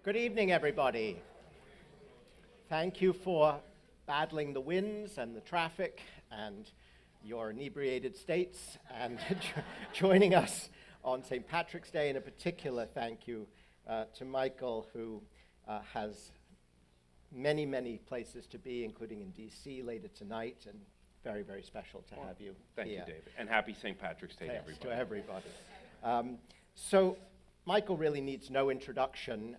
Good evening, everybody. Thank you for battling the winds and the traffic and your inebriated states and joining us on St. Patrick's Day. And in particular, thank you to Michael, who has many, many places to be, including in D.C. later tonight, and very, very special to have you Thank here. you, David. And happy St. Patrick's Day, Yes, everybody. to everybody. So Michael really needs no introduction.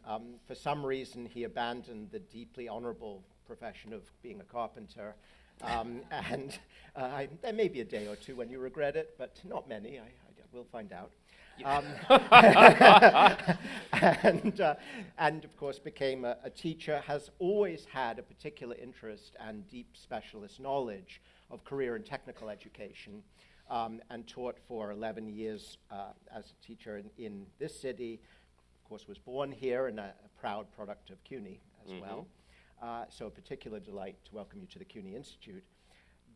For some reason, he abandoned the deeply honorable profession of being a carpenter. And there may be a day or two when you regret it, but not many. We'll find out. And of course became a teacher, has always had a particular interest and deep specialist knowledge of career and technical education, and taught for 11 years as a teacher in this city. Of course, was born here and a proud product of CUNY as well. So a particular delight to welcome you to the CUNY Institute.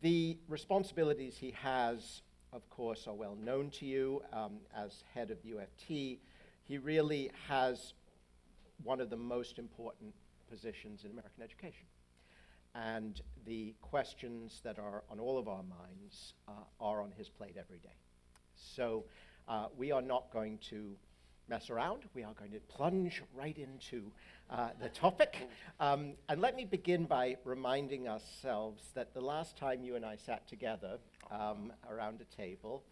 The responsibilities he has, of course, are well known to you. As head of UFT, he really has one of the most important positions in American education. And the questions that are on all of our minds are on his plate every day. So we are not going to mess around. We are going to plunge right into the topic. And let me begin by reminding ourselves that the last time you and I sat together around a table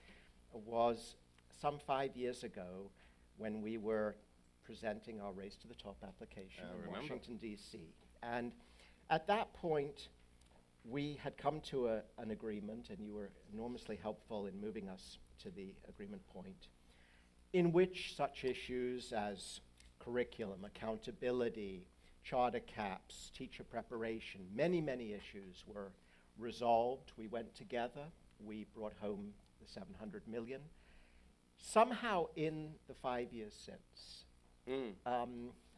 was some 5 years ago when we were presenting our Race to the Top application in Washington, D.C. And at that point, we had come to an agreement, and you were enormously helpful in moving us to the agreement point, in which such issues as curriculum, accountability, charter caps, teacher preparation, many, many issues were resolved. We went together. We brought home the $700 million. Somehow in the 5 years since,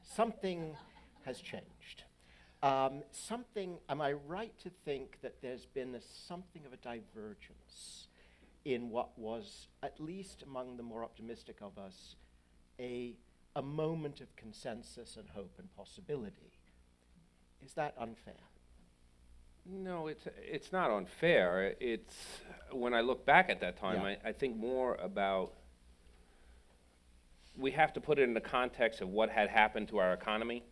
something has changed. Am I right to think that there's been something of a divergence in what was, at least among the more optimistic of us, a moment of consensus and hope and possibility? Is that unfair? No, it's not unfair. It's, when I look back at that time, I think more about, we have to put it in the context of what had happened to our economy.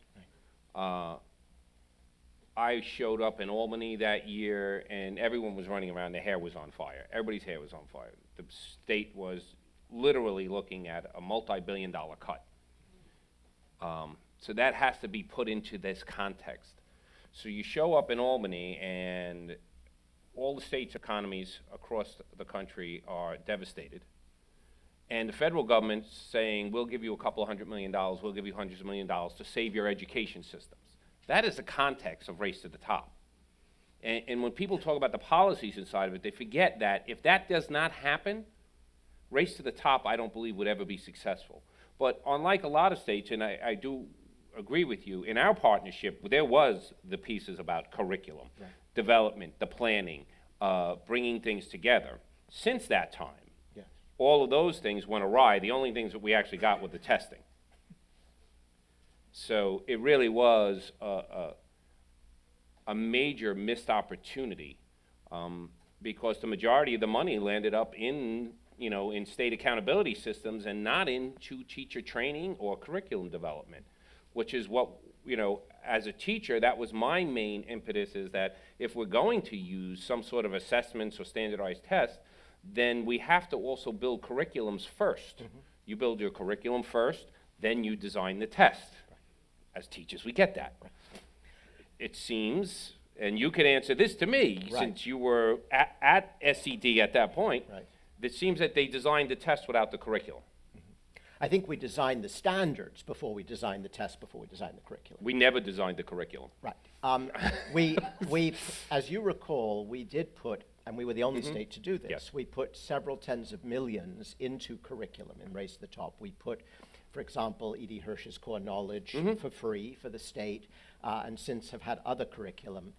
Right. I showed up in Albany that year, and everyone was running around. Their hair was on fire. Everybody's hair was on fire. The state was literally looking at a multi-billion-dollar cut. So that has to be put into this context. So you show up in Albany, and all the state's economies across the country are devastated. And the federal government's saying, we'll give you a couple of $100 million, we'll give you hundreds of $millions to save your education systems. That is the context of Race to the Top. And when people talk about the policies inside of it, they forget that if that does not happen, Race to the Top, I don't believe, would ever be successful. But unlike a lot of states, and I do agree with you, in our partnership, there was the pieces about curriculum, development, the planning, bringing things together. Since that time, all of those things went awry. The only things that we actually got were the testing. So it really was a major missed opportunity because the majority of the money landed up in state accountability systems and not into teacher training or curriculum development, which is what, as a teacher, that was my main impetus, is that if we're going to use some sort of assessments or standardized tests, then we have to also build curriculums first. You build your curriculum first, then you design the test. As teachers, we get that. It seems, and you could answer this to me, since you were at SED at that point, it seems that they designed the test without the curriculum. I think we designed the standards before we designed the test, before we designed the curriculum. We never designed the curriculum. Right. We, as you recall, we did put, and we were the only state to do this, we put several tens of millions into curriculum in Race to the Top. We put, for example, E.D. Hirsch's Core Knowledge for free for the state, and since have had other curriculum.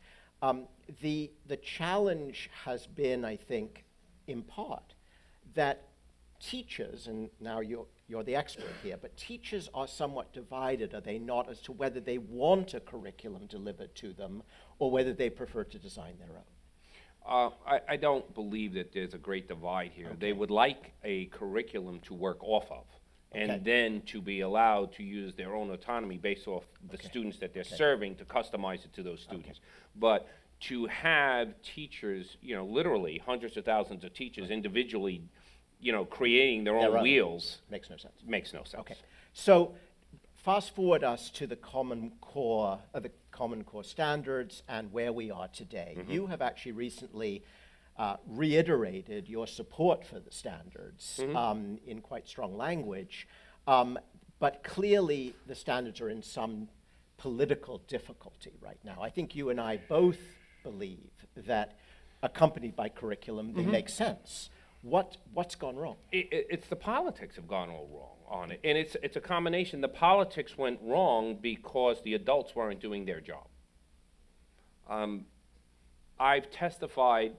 The challenge has been, I think, in part, that teachers, and now you're the expert here, but teachers are somewhat divided, are they not, as to whether they want a curriculum delivered to them or whether they prefer to design their own? I don't believe that there's a great divide here. Okay. They would like a curriculum to work off of, and Okay. then to be allowed to use their own autonomy based off the Okay. students that they're Okay. serving to customize it to those students. But to have teachers, literally hundreds of thousands of teachers individually, creating their Their own own. wheels Makes no sense. makes no sense. Okay, so fast forward us to the Common Core standards and where we are today. Mm-hmm. You have actually recently reiterated your support for the standards Mm-hmm. in quite strong language, but clearly the standards are in some political difficulty right now. I think you and I both believe that accompanied by curriculum, they make sense. What's gone wrong? It's the politics have gone all wrong on it, and it's a combination. The politics went wrong because the adults weren't doing their job. I've testified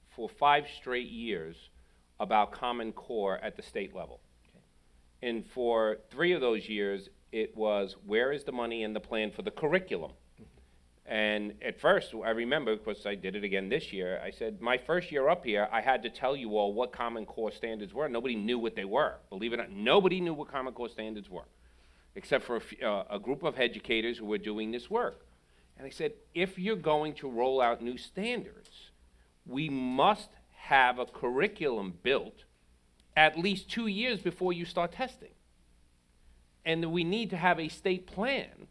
for 5 straight years about Common Core at the state level. Okay. And for 3 of those years, it was, where is the money in the plan for the curriculum? And at first, I remember, because I did it again this year, I said, my first year up here, I had to tell you all what Common Core standards were. Nobody knew what they were. Believe it or not, nobody knew what Common Core standards were, except for a group of educators who were doing this work. And I said, if you're going to roll out new standards, we must have a curriculum built at least 2 years before you start testing. And we need to have a state plan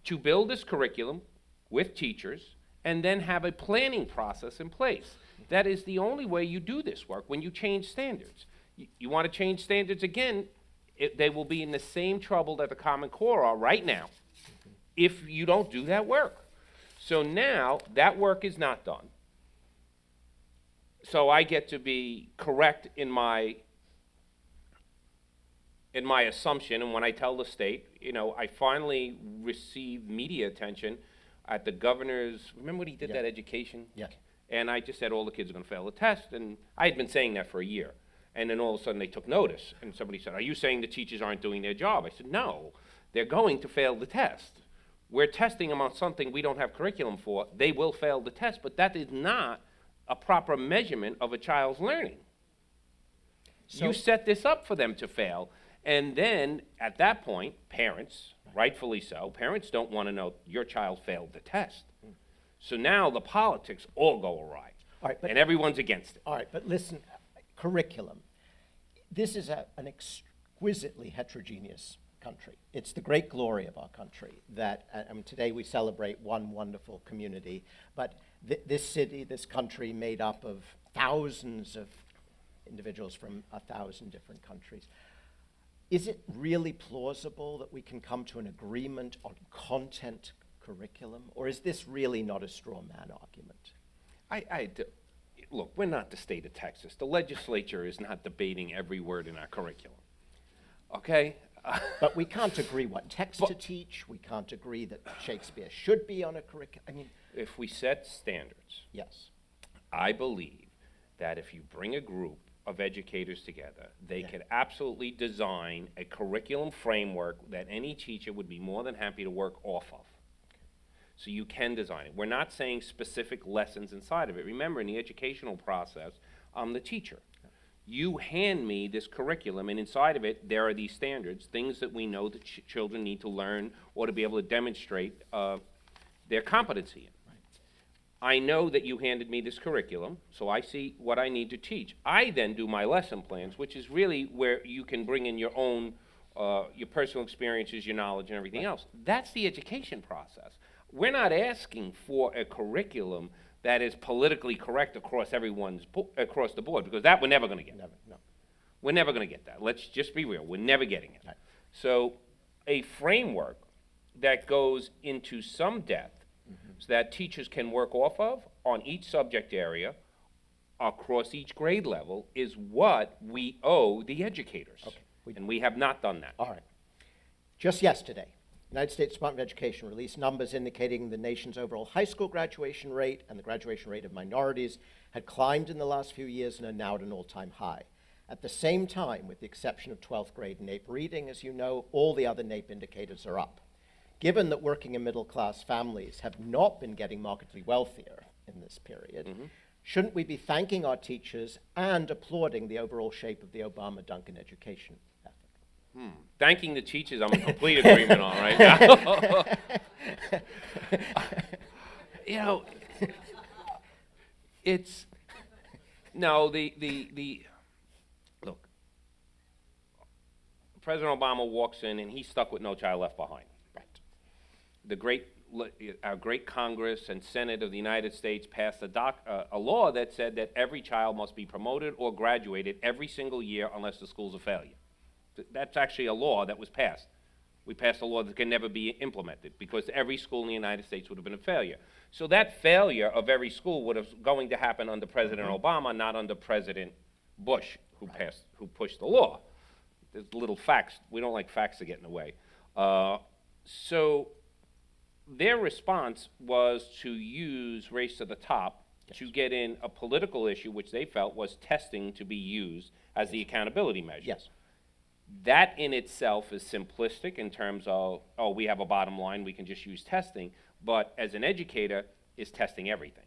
to build this curriculum with teachers and then have a planning process in place. That is the only way you do this work when you change standards. You want to change standards again, they will be in the same trouble that the Common Core are right now if you don't do that work. So now that work is not done. So I get to be correct in my assumption, and when I tell the state, I finally received media attention at the governor's, remember when he did that education? Yeah. And I just said all the kids are going to fail the test, and I had been saying that for a year. And then all of a sudden they took notice, and somebody said, are you saying the teachers aren't doing their job? I said, no, they're going to fail the test. We're testing them on something we don't have curriculum for. They will fail the test, but that is not a proper measurement of a child's learning. So- You set this up for them to fail. And then, at that point, parents, rightfully so, parents don't want to know your child failed the test. So now the politics all go awry, All right, but- and everyone's against it. All right, but listen, curriculum. This is an exquisitely heterogeneous country. It's the great glory of our country that, today we celebrate one wonderful community, but this city, this country made up of thousands of individuals from 1,000 different countries. Is it really plausible that we can come to an agreement on content curriculum, or is this really not a straw man argument? Look, we're not the state of Texas. The legislature is not debating every word in our curriculum, okay? But we can't agree what text to teach. We can't agree that Shakespeare should be on a curriculum. If we set standards, Yes. I believe that if you bring a group of educators together, they Yeah. could absolutely design a curriculum framework that any teacher would be more than happy to work off of. So you can design it. We're not saying specific lessons inside of it. Remember, in the educational process, I'm the teacher. You hand me this curriculum, and inside of it, there are these standards, things that we know that children need to learn or to be able to demonstrate their competency in. I know that you handed me this curriculum, so I see what I need to teach. I then do my lesson plans, which is really where you can bring in your own, your personal experiences, your knowledge, and everything else. That's the education process. We're not asking for a curriculum that is politically correct across across the board, because that we're never going to get. Never, no. We're never going to get that. Let's just be real. We're never getting it. Right. So a framework that goes into some depth so that teachers can work off of on each subject area across each grade level is what we owe the educators. Okay. And we have not done that. All right. Just yesterday, United States Department of Education released numbers indicating the nation's overall high school graduation rate and the graduation rate of minorities had climbed in the last few years and are now at an all-time high. At the same time, with the exception of 12th grade NAEP reading, as you know, all the other NAEP indicators are up. Given that working and middle-class families have not been getting markedly wealthier in this period, shouldn't we be thanking our teachers and applauding the overall shape of the Obama-Duncan education effort? Thanking the teachers, I'm in complete agreement on right now. You know, it's, no, look, President Obama walks in and he's stuck with No Child Left Behind. Right. Our great Congress and Senate of the United States passed a law that said that every child must be promoted or graduated every single year unless the school's a failure. That's actually a law that was passed. We passed a law that can never be implemented because every school in the United States would have been a failure. So that failure of every school would have going to happen under President Obama, not under President Bush, who pushed the law. There's little facts. We don't like facts to get in the way. So their response was to use Race to the Top to get in a political issue, which they felt was testing to be used as the accountability measure. Yes. That in itself is simplistic in terms of, oh, we have a bottom line, we can just use testing. But as an educator, is testing everything.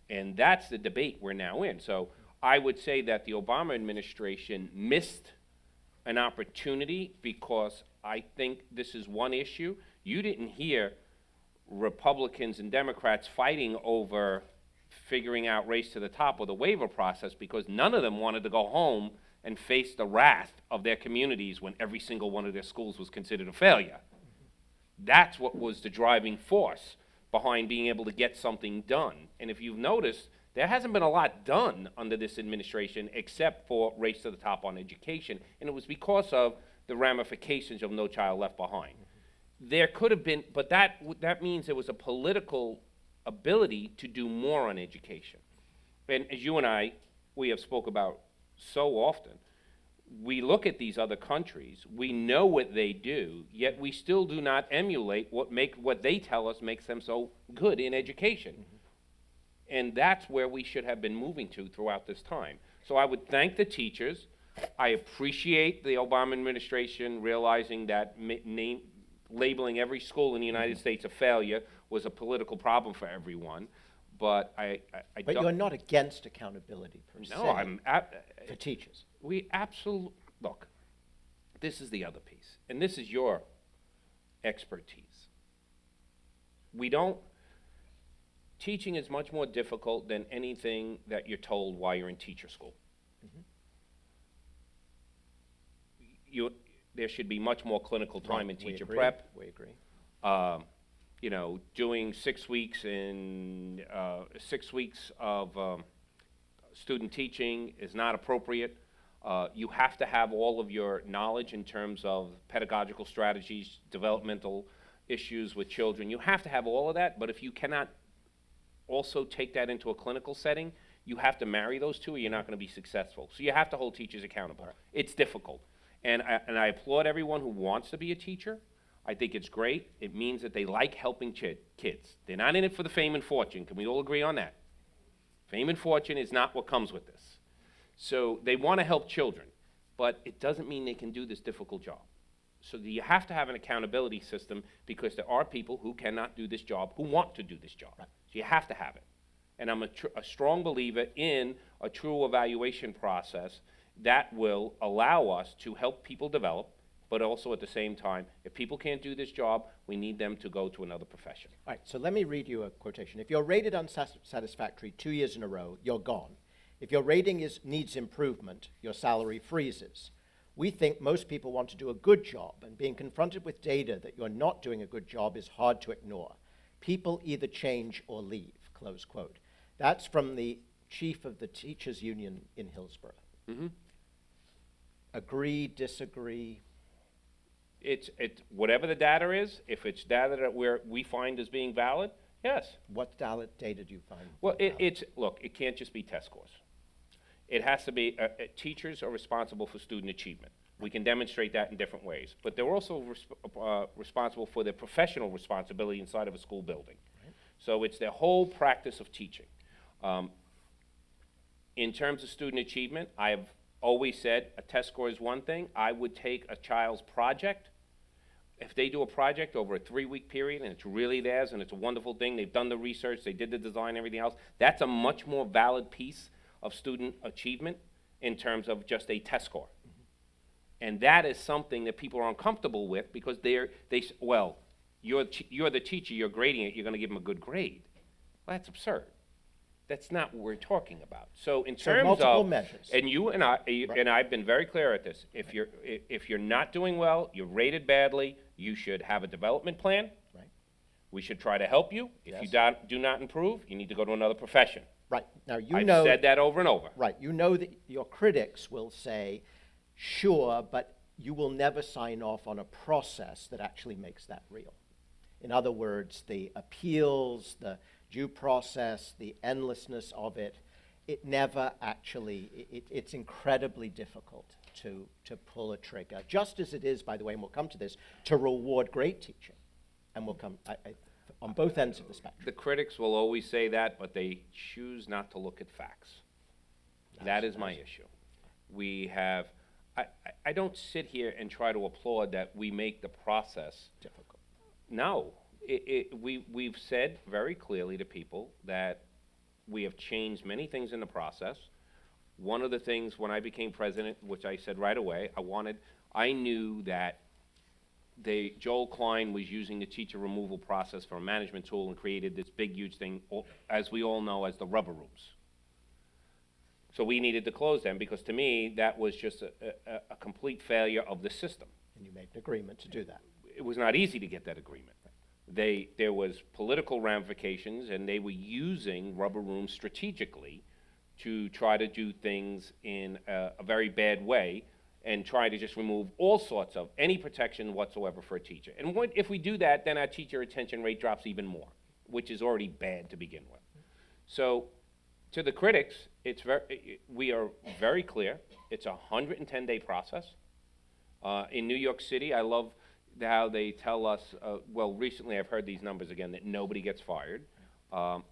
And that's the debate we're now in. So I would say that the Obama administration missed an opportunity because I think this is one issue. You didn't hear Republicans and Democrats fighting over figuring out Race to the Top or the waiver process because none of them wanted to go home and face the wrath of their communities when every single one of their schools was considered a failure. That's what was the driving force behind being able to get something done. And if you've noticed, there hasn't been a lot done under this administration except for Race to the Top on education, and it was because of the ramifications of No Child Left Behind. There could have been, but that means there was a political ability to do more on education. And as you and I, we have spoke about so often, we look at these other countries, we know what they do, yet we still do not emulate what they tell us makes them so good in education. And that's where we should have been moving to throughout this time. So I would thank the teachers. I appreciate the Obama administration realizing that labeling every school in the United States a failure was a political problem for everyone. But But you're not against accountability per se. No, I'm for teachers. We absolutely look. This is the other piece, and this is your expertise. Teaching is much more difficult than anything that you're told while you're in teacher school. There should be much more clinical time in teacher prep. We agree. Doing 6 weeks of student teaching is not appropriate. You have to have all of your knowledge in terms of pedagogical strategies, developmental issues with children. You have to have all of that, but if you cannot also take that into a clinical setting, you have to marry those two or you're not going to be successful. So you have to hold teachers accountable. Right. It's difficult. And I applaud everyone who wants to be a teacher. I think it's great. It means that they like helping kids. They're not in it for the fame and fortune. Can we all agree on that? Fame and fortune is not what comes with this. So they want to help children, but it doesn't mean they can do this difficult job. So you have to have an accountability system because there are people who cannot do this job who want to do this job. Right. So you have to have it. And I'm a strong believer in a true evaluation process that will allow us to help people develop, but also at the same time, if people can't do this job, we need them to go to another profession. All right, so let me read you a quotation. If you're rated unsatisfactory 2 years in a row, you're gone. If your rating needs improvement, your salary freezes. We think most people want to do a good job, and being confronted with data that you're not doing a good job is hard to ignore. People either change or leave, close quote. That's from the chief of the teachers union in Hillsborough. Mm-hmm. Agree, disagree? It's whatever the data is, if it's data that we find as being valid, yes. What data do you find? Well, it can't just be test scores. It has to be, teachers are responsible for student achievement. We can demonstrate that in different ways, but they're also responsible for their professional responsibility inside of a school building. Right. So it's their whole practice of teaching. In terms of student achievement, I have always said a test score is one thing. I would take a child's project. If they do a project over a 3-week period and it's really theirs and it's a wonderful thing, they've done the research, they did the design, everything else, that's a much more valid piece of student achievement in terms of just a test score. And that is something that people are uncomfortable with because well, you're the teacher, you're grading it, you're going to give them a good grade. Well, that's absurd. That's not what we're talking about. So in terms multiple of measures. And you and I, Right. and I've been very clear at this. If you're not doing well, you're rated badly, you should have a development plan. Right. We should try to help you. If Yes. you do not improve, you need to go to another profession. Right. Now, I've said that over and over. Right. You know that your critics will say, sure, but you will never sign off on a process that actually makes that real. In other words, the appeals, the due process, the endlessness of it, it never actually, it's incredibly difficult to pull a trigger, just as it is, by the way, and we'll come to this, to reward great teaching. And we'll come on both ends of the spectrum. The critics will always say that, but they choose not to look at facts. That is my issue. We have, I don't sit here and try to applaud that we make the process Difficult. No, we've said very clearly to people that we have changed many things in the process. One of the things when I became president, which I said right away, I knew that Joel Klein was using the teacher removal process for a management tool and created this big, huge thing, as we all know, as the rubber rooms. So we needed to close them because to me, that was just a complete failure of the system. And you made an agreement to do that. It was not easy to get that agreement. There was political ramifications, and they were using rubber rooms strategically to try to do things in a very bad way and try to just remove all sorts of any protection whatsoever for a teacher. And if we do that, then our teacher retention rate drops even more, which is already bad to begin with. So to the critics, we are very clear. It's a 110-day process. In New York City, I love how they tell us, well, recently I've heard these numbers again, that nobody gets fired.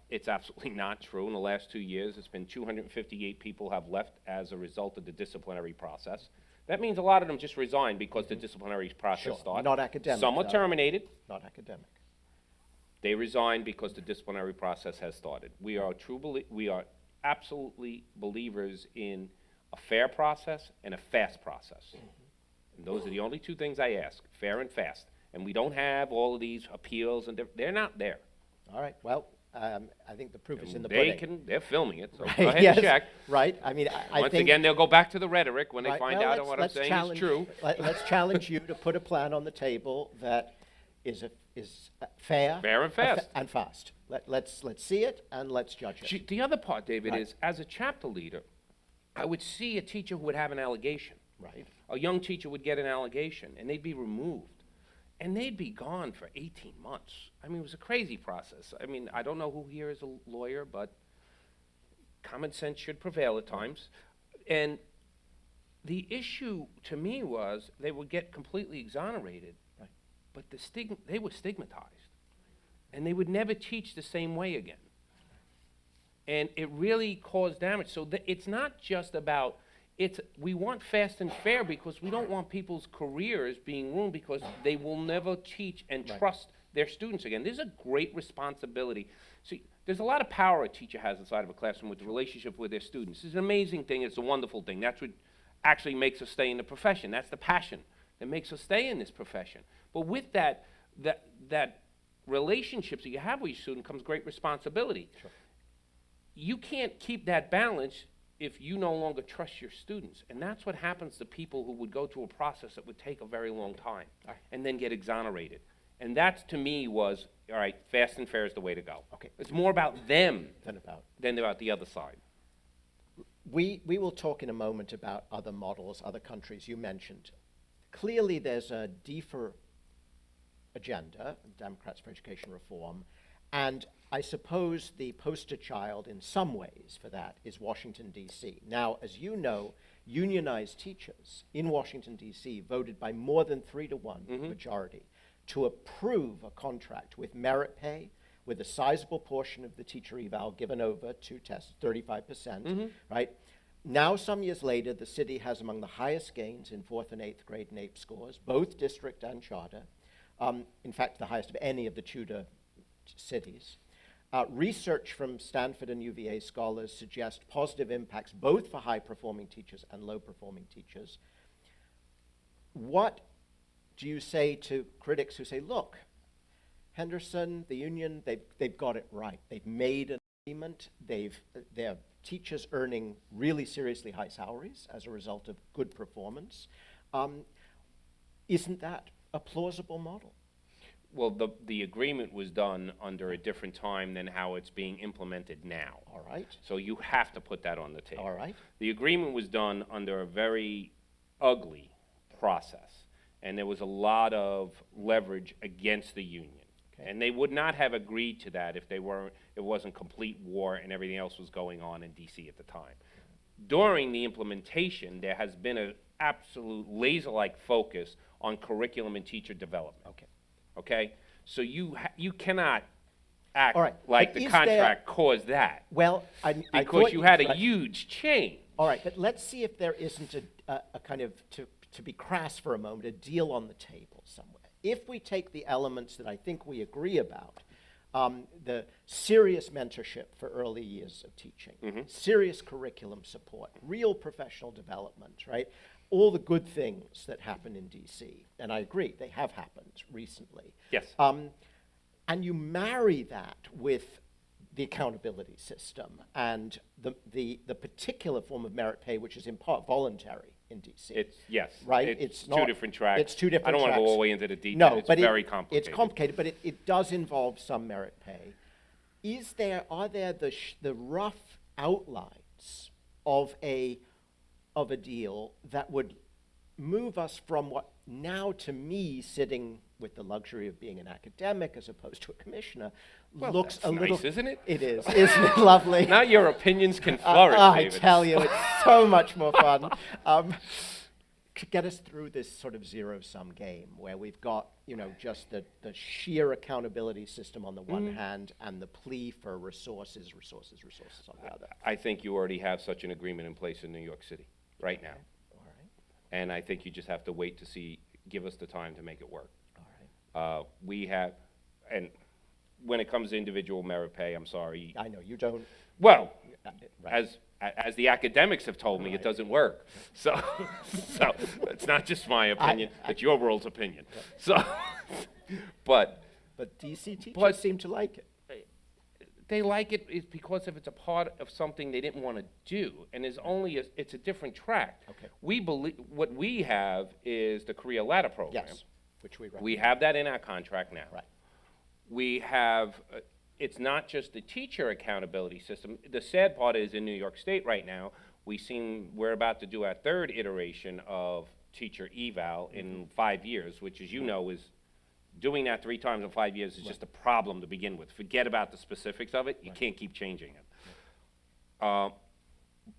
It's absolutely not true. In the last 2 years, it's been 258 people have left as a result of the disciplinary process. That means a lot of them just resigned because the disciplinary process started. Not academic. Some were terminated. Not academic. They resigned because the disciplinary process has started. We are absolutely believers in a fair process and a fast process. And those are the only two things I ask, fair and fast. And we don't have all of these appeals, and they're not there. All right. Well, I think the proof is in the pudding. They're filming it, so Right, go ahead yes, and check. Right. I mean, I Once think, again, they'll go back to the rhetoric when they right, find well, out what I'm saying is true. Let's challenge you to put a plan on the table that is fair, Fair and fast. and fast. Let's see it and let's judge it. The other part, David, Right. is as a chapter leader, I would see a teacher who would have an allegation. Right. A young teacher would get an allegation, and they'd be removed. And they'd be gone for 18 months. I mean, it was a crazy process. I mean, I don't know who here is a lawyer, but common sense should prevail at times. And the issue to me was they would get completely exonerated, Right. but they were stigmatized. And they would never teach the same way again. And it really caused damage. So it's not just about, we want fast and fair because we don't want people's careers being ruined because they will never teach and Right. trust their students again. There's a great responsibility. See, there's a lot of power a teacher has inside of a classroom with the relationship with their students. It's an amazing thing. It's a wonderful thing. That's what actually makes us stay in the profession. That's the passion that makes us stay in this profession. But with that relationships that you have with your student comes great responsibility. Sure. You can't keep that balance if you no longer trust your students. And that's what happens to people who would go through a process that would take a very long time Right. and then get exonerated. And that, to me, was, all right, fast and fair is the way to go. Okay. It's more about them Then than about the other side. we will talk in a moment about other models, other countries you mentioned. Clearly, there's a DEFR agenda, Democrats for Education Reform, and I suppose the poster child in some ways for that is Washington, D.C. Now, as you know, unionized teachers in Washington, D.C. voted by more than 3-to-1 majority to approve a contract with merit pay, with a sizable portion of the teacher eval given over to test, 35%, right? Now, some years later, the city has among the highest gains in 4th and 8th grade NAEP scores, both district and charter. In fact, the highest of any of the Tudor cities. Research from Stanford and UVA scholars suggest positive impacts both for high-performing teachers and low-performing teachers. What do you say to critics who say, look, Henderson, the union, they've got it right. They've made an agreement. They're teachers earning really seriously high salaries as a result of good performance. Isn't that a plausible model? Well, the agreement was done under a different time than how it's being implemented now. All right. So you have to put that on the table. All right. The agreement was done under a very ugly process, and there was a lot of leverage against the union. Okay. And they would not have agreed to that if it wasn't complete war and everything else was going on in DC at the time. During the implementation, there has been an absolute laser-like focus on curriculum and teacher development. Okay. Okay? So you cannot act All right. like But the is contract caused that. Well, Because you had a huge change. All right, but let's see if there isn't a kind of, to be crass for a moment, a deal on the table somewhere. If we take the elements that I think we agree about, the serious mentorship for early years of teaching, serious curriculum support, real professional development, right? All the good things that happen in DC, and I agree, they have happened recently. Yes. And you marry that with the accountability system and the particular form of merit pay, which is in part voluntary in DC. Yes. Right? It's two different tracks. It's two different I don't want to tracks. go all the way into the detail. No, it's but very complicated. It's complicated, but it does involve some merit pay. Are there the rough outlines of a deal that would move us from what now, to me, sitting with the luxury of being an academic as opposed to a commissioner, looks that's a little... nice, isn't it? It is. Isn't it lovely? Now your opinions can flourish, I David. tell you, it's so much more fun. To get us through this sort of zero-sum game where we've got, just the sheer accountability system on the one hand and the plea for resources on the other. I think you already have such an agreement in place in New York City right now. All right. And I think you just have to wait to give us the time to make it work. All right. We have, and when it comes to individual merit pay, I'm sorry. I know, you don't... Well, Right. as the academics have told me, it doesn't work. So it's not just my opinion, it's your world's opinion. So, but DC teachers seem to like it. they like it because if it's a part of something they didn't want to do, and it's a different track. Okay. We believe what we have is the Career Ladder program. Yes, which we recommend. We have that in our contract now. Right. We have, it's not just the teacher accountability system. The sad part is in New York State right now, we're about to do our third iteration of teacher eval in 5 years, which, as you know, is doing that 3 times in 5 years is just a problem to begin with. Forget about the specifics of it. You can't keep changing it.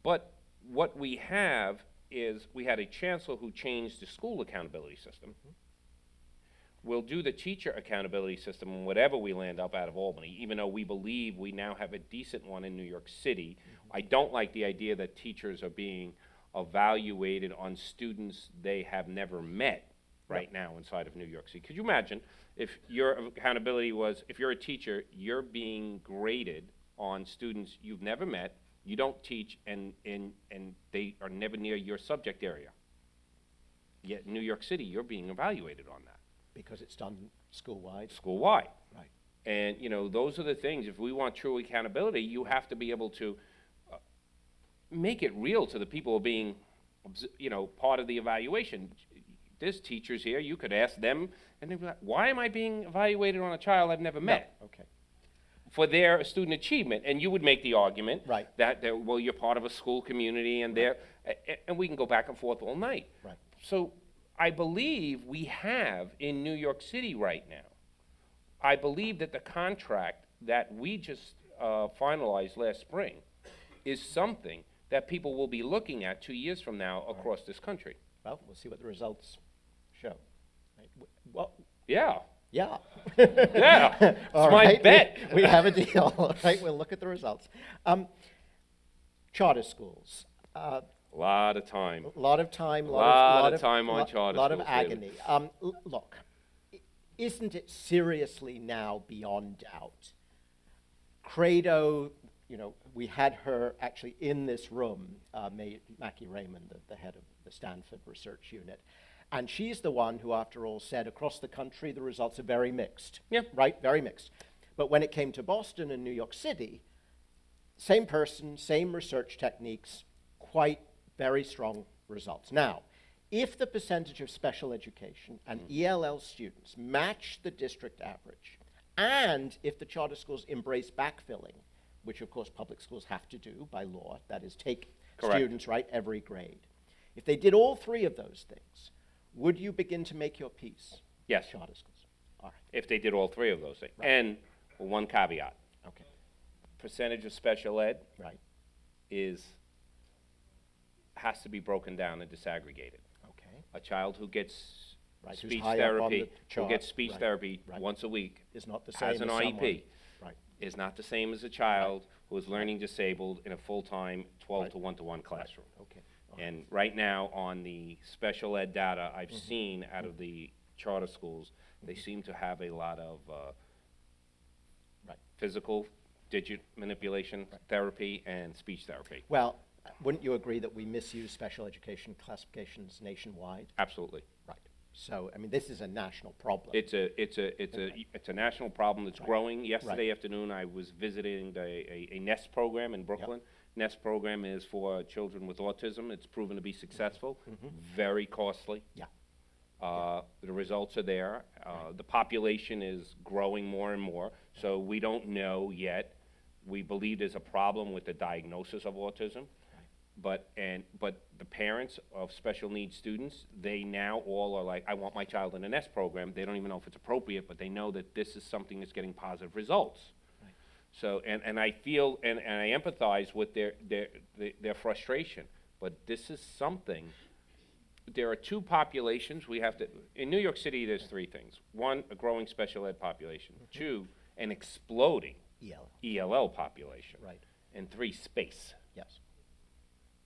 But what we have is we had a chancellor who changed the school accountability system. We'll do the teacher accountability system and whatever we land up out of Albany, even though we believe we now have a decent one in New York City. I don't like the idea that teachers are being evaluated on students they have never met right now inside of New York City. Could you imagine if your accountability was, if you're a teacher, you're being graded on students you've never met, you don't teach, and they are never near your subject area. Yet in New York City, you're being evaluated on that. Because it's done school-wide. School-wide. Right. And, those are the things. If we want true accountability, you have to be able to make it real to the people who are being, part of the evaluation. There's teachers here, you could ask them, and they'd be like, why am I being evaluated on a child I've never met? No. Okay. For their student achievement. And you would make the argument Right. that, you're part of a school community, and and we can go back and forth all night. Right. So I believe we have in New York City right now, I believe that the contract that we just finalized last spring is something that people will be looking at 2 years from now across this country. Well, we'll see what the results show. Right. Well, Yeah. yeah. Yeah. It's All my right. bet. We have a deal. All right, we'll look at the results. Charter schools. A lot of time. A lot of time, Lot of time on charter lot of schools, David. agony. Look, isn't it seriously now beyond doubt? Credo, we had her actually in this room, Mackie Raymond, the head of the Stanford Research Unit, and she's the one who, after all, said across the country the results are very mixed. Yeah. Right, very mixed. But when it came to Boston and New York City, same person, same research techniques, quite very strong results. Now, if the percentage of special education and ELL students match the district average, and if the charter schools embrace backfilling, which of course public schools have to do by law, that is take Correct. students, right, every grade. If they did all three of those things, would you begin to make your peace? Yes. Charter schools. All right. If they did all three of those things. Right. And one caveat, Okay. percentage of special ed Right. has to be broken down and disaggregated. Okay. A child who gets Right, who's speech high up on therapy, the chart, who gets speech right, therapy right. once a week, Is not the same has an as IEP, someone. Right. is not the same as a child who is learning disabled in a full-time 12 Right. to 1-to-1 classroom. Okay. All right. And right now, on the special ed data I've Mm-hmm. seen out of the charter schools, they seem to have a lot of Right. physical, digit manipulation therapy, and speech therapy. Well, wouldn't you agree that we misuse special education classifications nationwide? Absolutely. Right. So, I mean, this is a national problem. It's a national problem that's Right. growing. Yesterday Right. afternoon, I was visiting a NEST program in Brooklyn. NEST program is for children with autism. It's proven to be successful, very costly. Yeah. The results are there. The population is growing more and more, so we don't know yet. We believe there's a problem with the diagnosis of autism. But the parents of special needs students, they now all are like, I want my child in a NEST program. They don't even know if it's appropriate, but they know that this is something that's getting positive results. Right. So, and I feel, and I empathize with their frustration, but this is something, there are two populations we have to, in New York City, there's three things. One, a growing special ed population. Two, an exploding ELL population. Right. And three, space. Yes.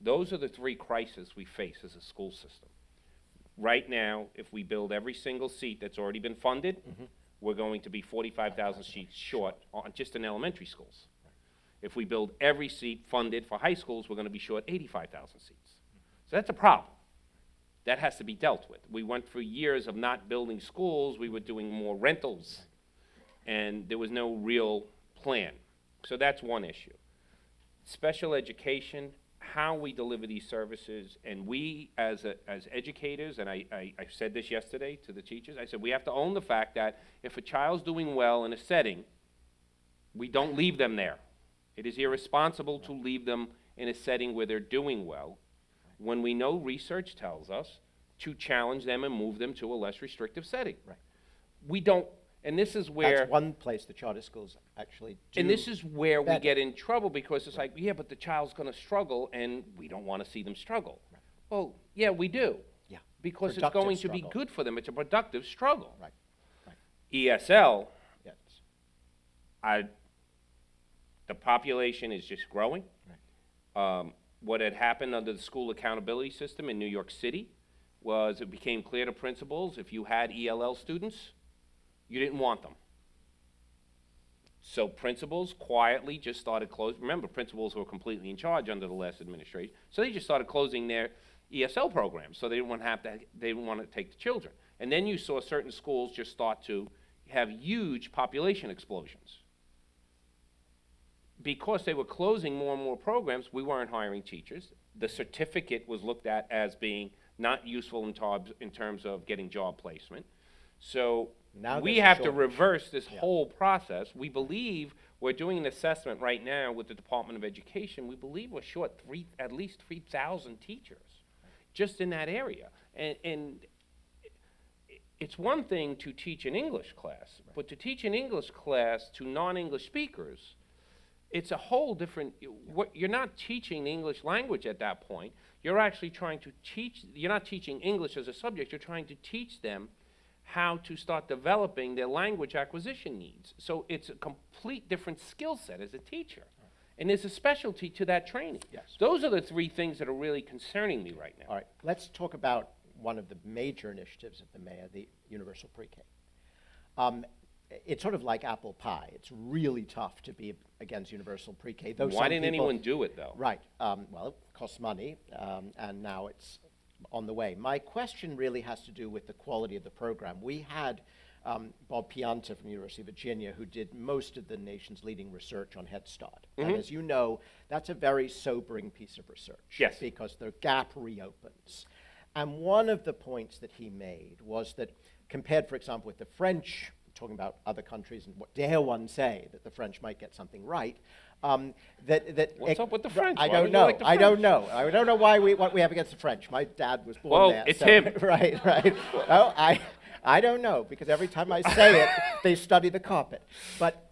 Those are the three crises we face as a school system. Right now, if we build every single seat that's already been funded, we're going to be 45,000 seats short on just in elementary schools. If we build every seat funded for high schools, we're going to be short 85,000 seats. So that's a problem. That has to be dealt with. We went for years of not building schools. We were doing more rentals, and there was no real plan. So that's one issue. Special education, how we deliver these services, and we as educators, and I said this yesterday to the teachers, I said we have to own the fact that if a child's doing well in a setting, we don't leave them there. It is irresponsible to leave them in a setting where they're doing well, when we know research tells us to challenge them and move them to a less restrictive setting. Right. We don't, and this is where... That's one place the charter schools actually do. And this is where we better. get in trouble, because it's like, yeah, but the child's gonna struggle, and we don't wanna see them struggle. Right. Well, yeah, we do. Yeah. Because it's Productive going to be struggle. good for them. It's a productive struggle. Right. Right. ESL, Yes. the population is just growing. Right. What had happened under the school accountability system in New York City was it became clear to principals, if you had ELL students, you didn't want them. So principals quietly just started closing. Remember, principals were completely in charge under the last administration, so they just started closing their ESL programs. So they didn't want to take the children. And then you saw certain schools just start to have huge population explosions. Because they were closing more and more programs, we weren't hiring teachers. The certificate was looked at as being not useful in terms of getting job placement. So Now we there's a have to shortage. reverse this whole process. We believe, we're doing an assessment right now with the Department of Education, we believe we're short at least 3,000 teachers just in that area. And it's one thing to teach an English class, but to teach an English class to non-English speakers, it's a whole different, you're not teaching the English language at that point. You're actually trying to teach, you're not teaching English as a subject, you're trying to teach them how to start developing their language acquisition needs. So it's a complete different skill set as a teacher. and there's a specialty to that training. Yes. Those are the three things that are really concerning me right now. All right, let's talk about one of the major initiatives of the mayor, the universal pre-K. It's sort of like apple pie. It's really tough to be against universal pre-K. Though Why some didn't people- anyone do it, though? Right. Well, it costs money, and now it's on the way. My question really has to do with the quality of the program. We had Bob Pianta from the University of Virginia, who did most of the nation's leading research on Head Start. And as you know, that's a very sobering piece of research. Yes. Because the gap reopens. And one of the points that he made was that compared, for example, with the French, talking about other countries and what dare one say that the French might get something right, What's up with the French? I Why don't would you know. like the I don't French? know. I don't know what we have against the French. My dad was born Well, there. it's so- him. Right. No, I don't know, because every time I say it, they study the carpet. But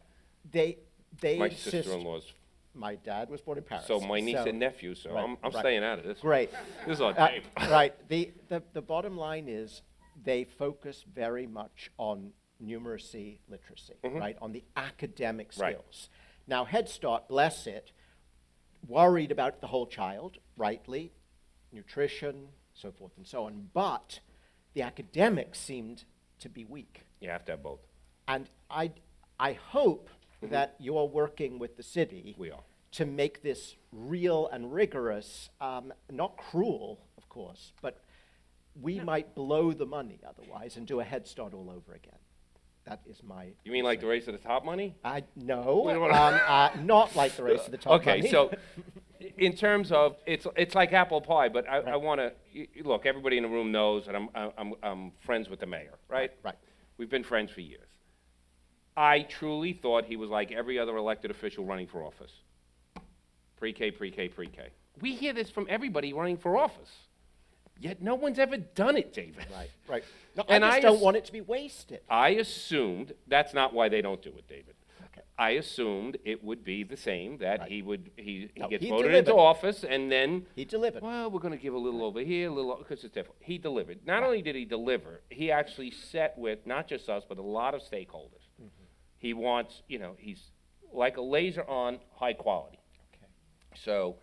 they My insist. sister-in-law's, My dad was born in Paris. so my niece and nephew, so right, I'm right. staying out of this. Great. This is on Uh, tape. Right. The bottom line is they focus very much on numeracy literacy, right, on the academic Right. skills. Now, Head Start, bless it, worried about the whole child, rightly, nutrition, so forth and so on, but the academics seemed to be weak. You have to have both. And I hope that you're working with the city We are. to make this real and rigorous, not cruel, of course, but we might blow the money otherwise and do a Head Start all over again. That is my. You mean like the race to the top money? No, Wait, what- not like the race to the top. Okay, money. so in terms of, it's like apple pie, but I want to, look, everybody in the room knows that I'm friends with the mayor, right? Right. We've been friends for years. I truly thought he was like every other elected official running for office. Pre-K, pre-K, pre-K. We hear this from everybody running for office, yet no one's ever done it, David. Right. No, And I just I don't ass- want it to be wasted. I assumed, that's not why they don't do it, David. Okay. I assumed it would be the same, that Right. he No, gets he voted into delivered. office, and then, He delivered. well, we're gonna give a little over here, a little, because it's different. He delivered. Not only did he deliver, he actually set with, not just us, but a lot of stakeholders. He wants, he's like a laser on high quality. Okay. So,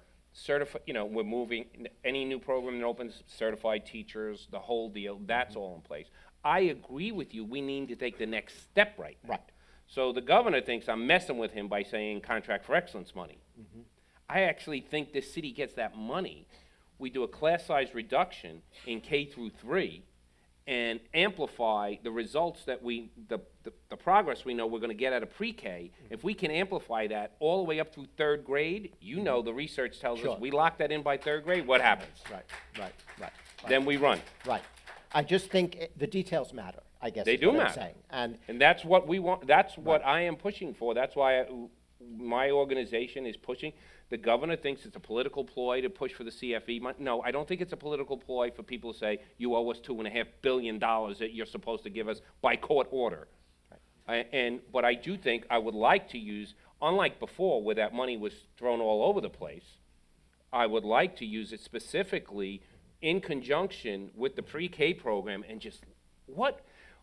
we're moving, any new program that opens, certified teachers, the whole deal, that's all in place. I agree with you, we need to take the next step right now. Right. So the governor thinks I'm messing with him by saying contract for excellence money. I actually think this city gets that money. We do a class size reduction in K through 3 and amplify the results that the progress we know we're gonna get out of pre-K. If we can amplify that all the way up through 3rd grade, the research tells Sure. us, we lock that in by 3rd grade, what happens? Right. Then we run. Right. I just think the details matter, I guess. They is do what I'm matter. saying. And And that's what we want, that's what I am pushing for. That's why my organization is pushing. The governor thinks it's a political ploy to push for the CFE money. No, I don't think it's a political ploy for people to say, you owe us $2.5 billion that you're supposed to give us by court order. But I do think I would like to use, unlike before where that money was thrown all over the place, I would like to use it specifically in conjunction with the pre-K program and just, what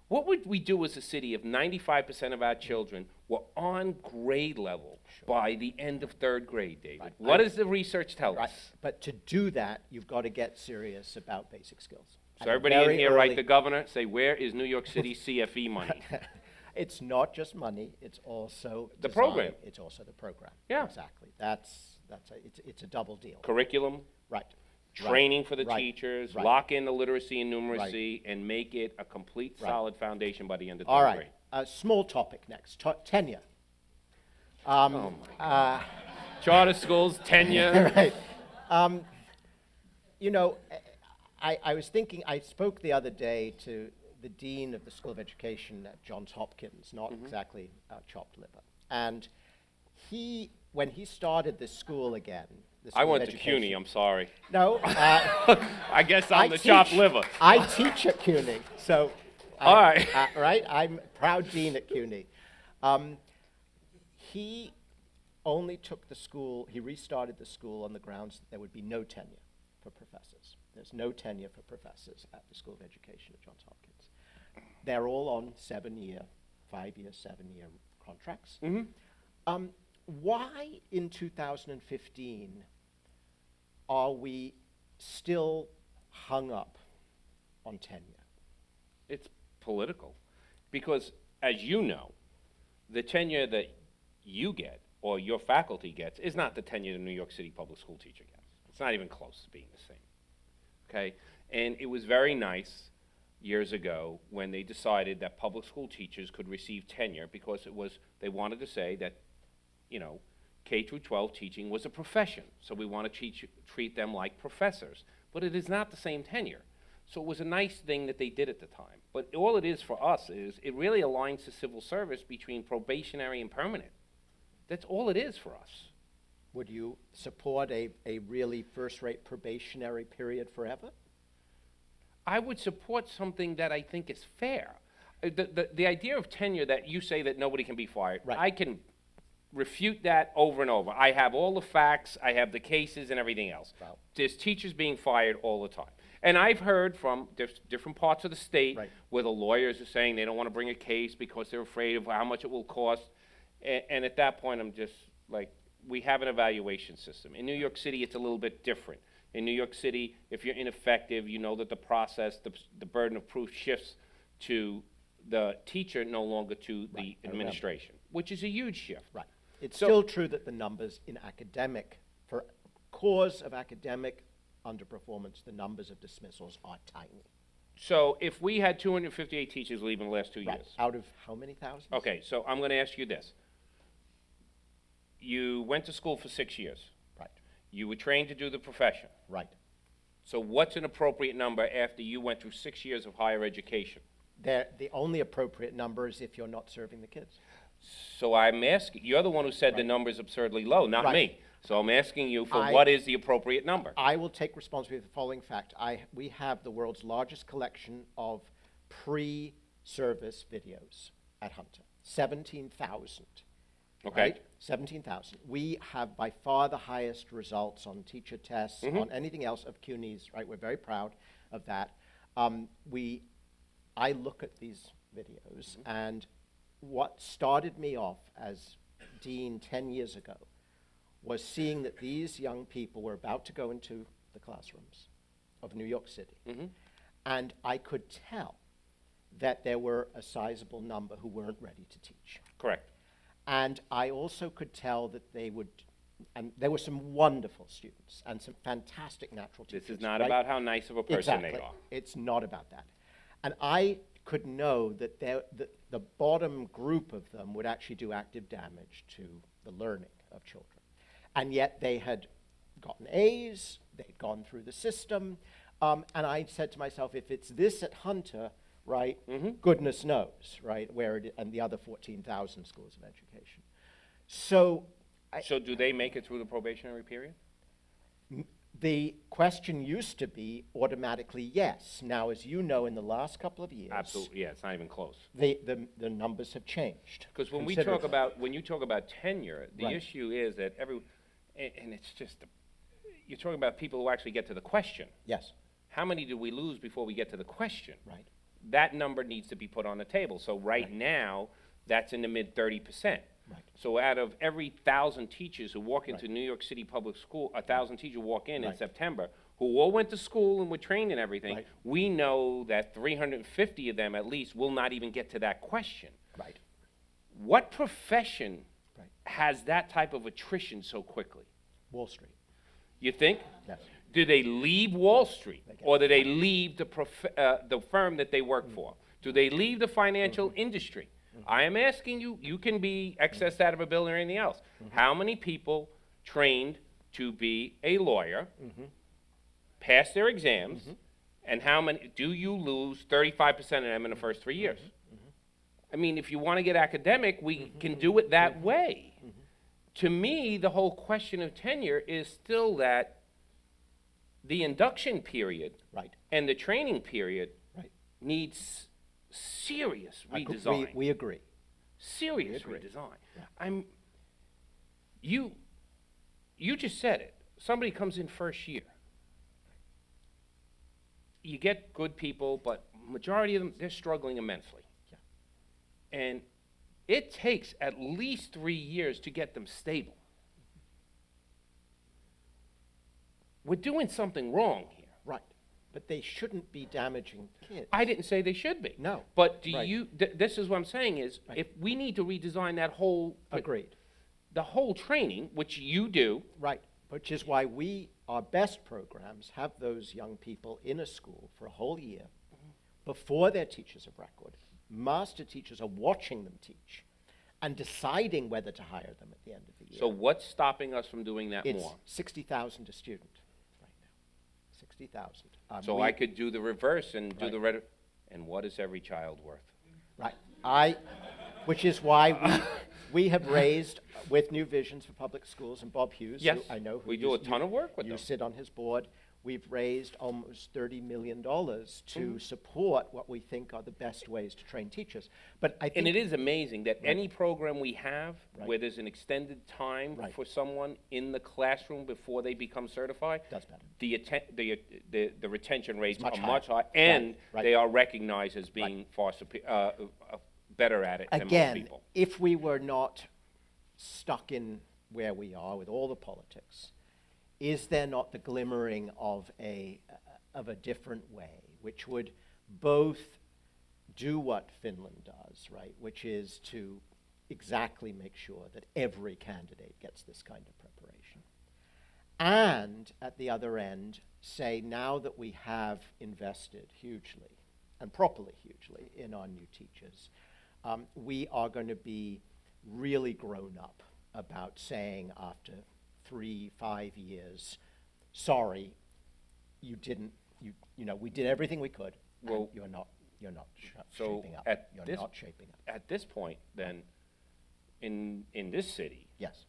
would we do as a city if 95% of our children were on grade level by the end of 3rd grade, David? Right. What does the research tell Right. us? But to do that, you've got to get serious about basic skills. So everybody in here write the governor, say, where is New York City CFE money? It's not just money, it's also The design, program. It's also the program. Yeah. Exactly. It's a double deal. Curriculum, Right. training for the Right. teachers, Right. lock in the literacy and numeracy, and make it a complete, Right. solid foundation by the end of 3rd All grade. right. Small topic next. Tenure. Charter schools, tenure. Right. I was thinking, I spoke the other day to the dean of the School of Education at Johns Hopkins, not exactly chopped liver. And when he started this school again, the I School of went to Education- CUNY, I'm sorry. No, I guess I'm the teach- chopped liver. I teach at CUNY, so. All right. Right, I'm proud dean at CUNY. He only took the school, he restarted the school on the grounds that there would be no tenure for professors. There's no tenure for professors at the School of Education at Johns Hopkins. They're all on 7-year, 5-year, 7-year contracts. why in 2015 are we still hung up on tenure? It's political. Because, as you know, the tenure that you get or your faculty gets is not the tenure the New York City public school teacher gets. It's not even close to being the same. Okay? And it was very nice years ago when they decided that public school teachers could receive tenure because they wanted to say that, K through 12 teaching was a profession. So we want to treat them like professors. But it is not the same tenure. So it was a nice thing that they did at the time. But all it is for us is it really aligns the civil service between probationary and permanent. That's all it is for us. Would you support a really first-rate probationary period forever? I would support something that I think is fair. The idea of tenure that you say that nobody can be fired, Right. I can refute that over and over. I have all the facts, I have the cases and everything else. Wow. There's teachers being fired all the time. And I've heard from different parts of the state Right. where the lawyers are saying they don't want to bring a case because they're afraid of how much it will cost. And at that point, I'm just like, we have an evaluation system. In New York City, it's a little bit different. In New York City, if you're ineffective, you know that the process, the burden of proof shifts to the teacher, no longer to the Right, I administration, which is a huge shift. Right. It's So- still true that the numbers in academic, for cause of academic underperformance, the numbers of dismissals are tiny. So if we had 258 teachers leave in the last 2 Right. years. Out of how many thousands? Okay, so I'm going to ask you this. You went to school for 6 years. Right, You were trained to do the profession. right. So what's an appropriate number after you went through 6 years of higher education? The only appropriate number is if you're not serving the kids. So I'm asking, you're the one who said the Right. number is absurdly low, not Right. me. So I'm asking you for I- what is the appropriate number? I will take responsibility for the following fact. We have the world's largest collection of pre-service videos at Hunter, 17,000. Okay. Right? 17,000. We have by far the highest results on teacher tests, on anything else of CUNY's, right? We're very proud of that. I look at these videos, and what started me off as dean 10 years ago was seeing that these young people were about to go into the classrooms of New York City. And I could tell that there were a sizable number who weren't ready to teach. Correct. And I also could tell that they would, and there were some wonderful students and some fantastic natural teachers. This is not right? about how nice of a person Exactly. they are. It's not about that. And I could know that the bottom group of them would actually do active damage to the learning of children. And yet they had gotten A's, they'd gone through the system, and I said to myself, if it's this at Hunter, right, goodness knows, right, where it is, and the other 14,000 schools of education. So So do they make it through the probationary period? the question used to be automatically yes. Now, as you know, in the last couple of years, Absolutely, yeah, it's not even close. the numbers have changed. Because when you talk about tenure, the Right. issue is that and it's just, you're talking about people who actually get to the question. Yes, How many do we lose before we get to the question? right, That number needs to be put on the table. So right now, that's in the mid 30%. right, So out of every 1,000 teachers who walk into Right. New York City Public School, 1,000 teachers walk in Right. September, who all went to school and were trained and everything, Right. we know that 350 of them at least will not even get to that question. right, What profession right. has that type of attrition so quickly? Wall Street, You think? yes, Do they leave Wall Street, They get or do they leave the firm that they work for? Do they leave the financial Mm-hmm. industry? I am asking you, you can be excess out of a bill or anything else. Mm-hmm. How many people trained to be a lawyer, pass their exams, Mm-hmm. and how many, do you lose 35% of them in the first 3 years? Mm-hmm. I mean, if you want to get academic, we can do it that way. Mm-hmm. To me, the whole question of tenure is still that the induction period right, and the training period right. needs serious Agre- redesign. We agree. Serious agree. redesign. Yeah. You just said it. Somebody comes in first year. You get good people, but majority of them, they're struggling immensely. Yeah. And it takes at least 3 years to get them stable. We're doing something wrong here. Right. But they shouldn't be damaging kids. I didn't say they should be. No. But Right. this is what I'm saying is, Right. if we need to redesign that whole, Agreed. the whole training, which you do, Right. Which is why our best programs have those young people in a school for a whole year before they're teachers of record. Master teachers are watching them teach and deciding whether to hire them at the end of the year. so what's stopping us from doing that It's more? 60,000 a student right now. 60,000. So I could do the reverse and do Right. the and what is every child worth? Right. Which is why we have raised, with New Visions for Public Schools, and Bob Hughes, Yes, who I know who we do a ton of work with you them. sit on his board, we've raised almost $30 million to support what we think are the best ways to train teachers. But I think And it is amazing that any program we have Right. where there's an extended time Right. for someone in the classroom before they become certified, does better. the retention rates much are much higher. higher, and Right. they are recognized as being far better at it than most Again, people. if we were not stuck in where we are with all the politics, is there not the glimmering of a different way, which would both do what Finland does, right, which is to exactly make sure that every candidate gets this kind of preparation, and at the other end say, now that we have invested hugely, and properly hugely, in our new teachers, we are going to be really grown up about saying after 3-5 years, sorry, we did everything we could. Well, and you're not so shaping up. at You're this- not shaping up. At this point, then, in this city, Yes.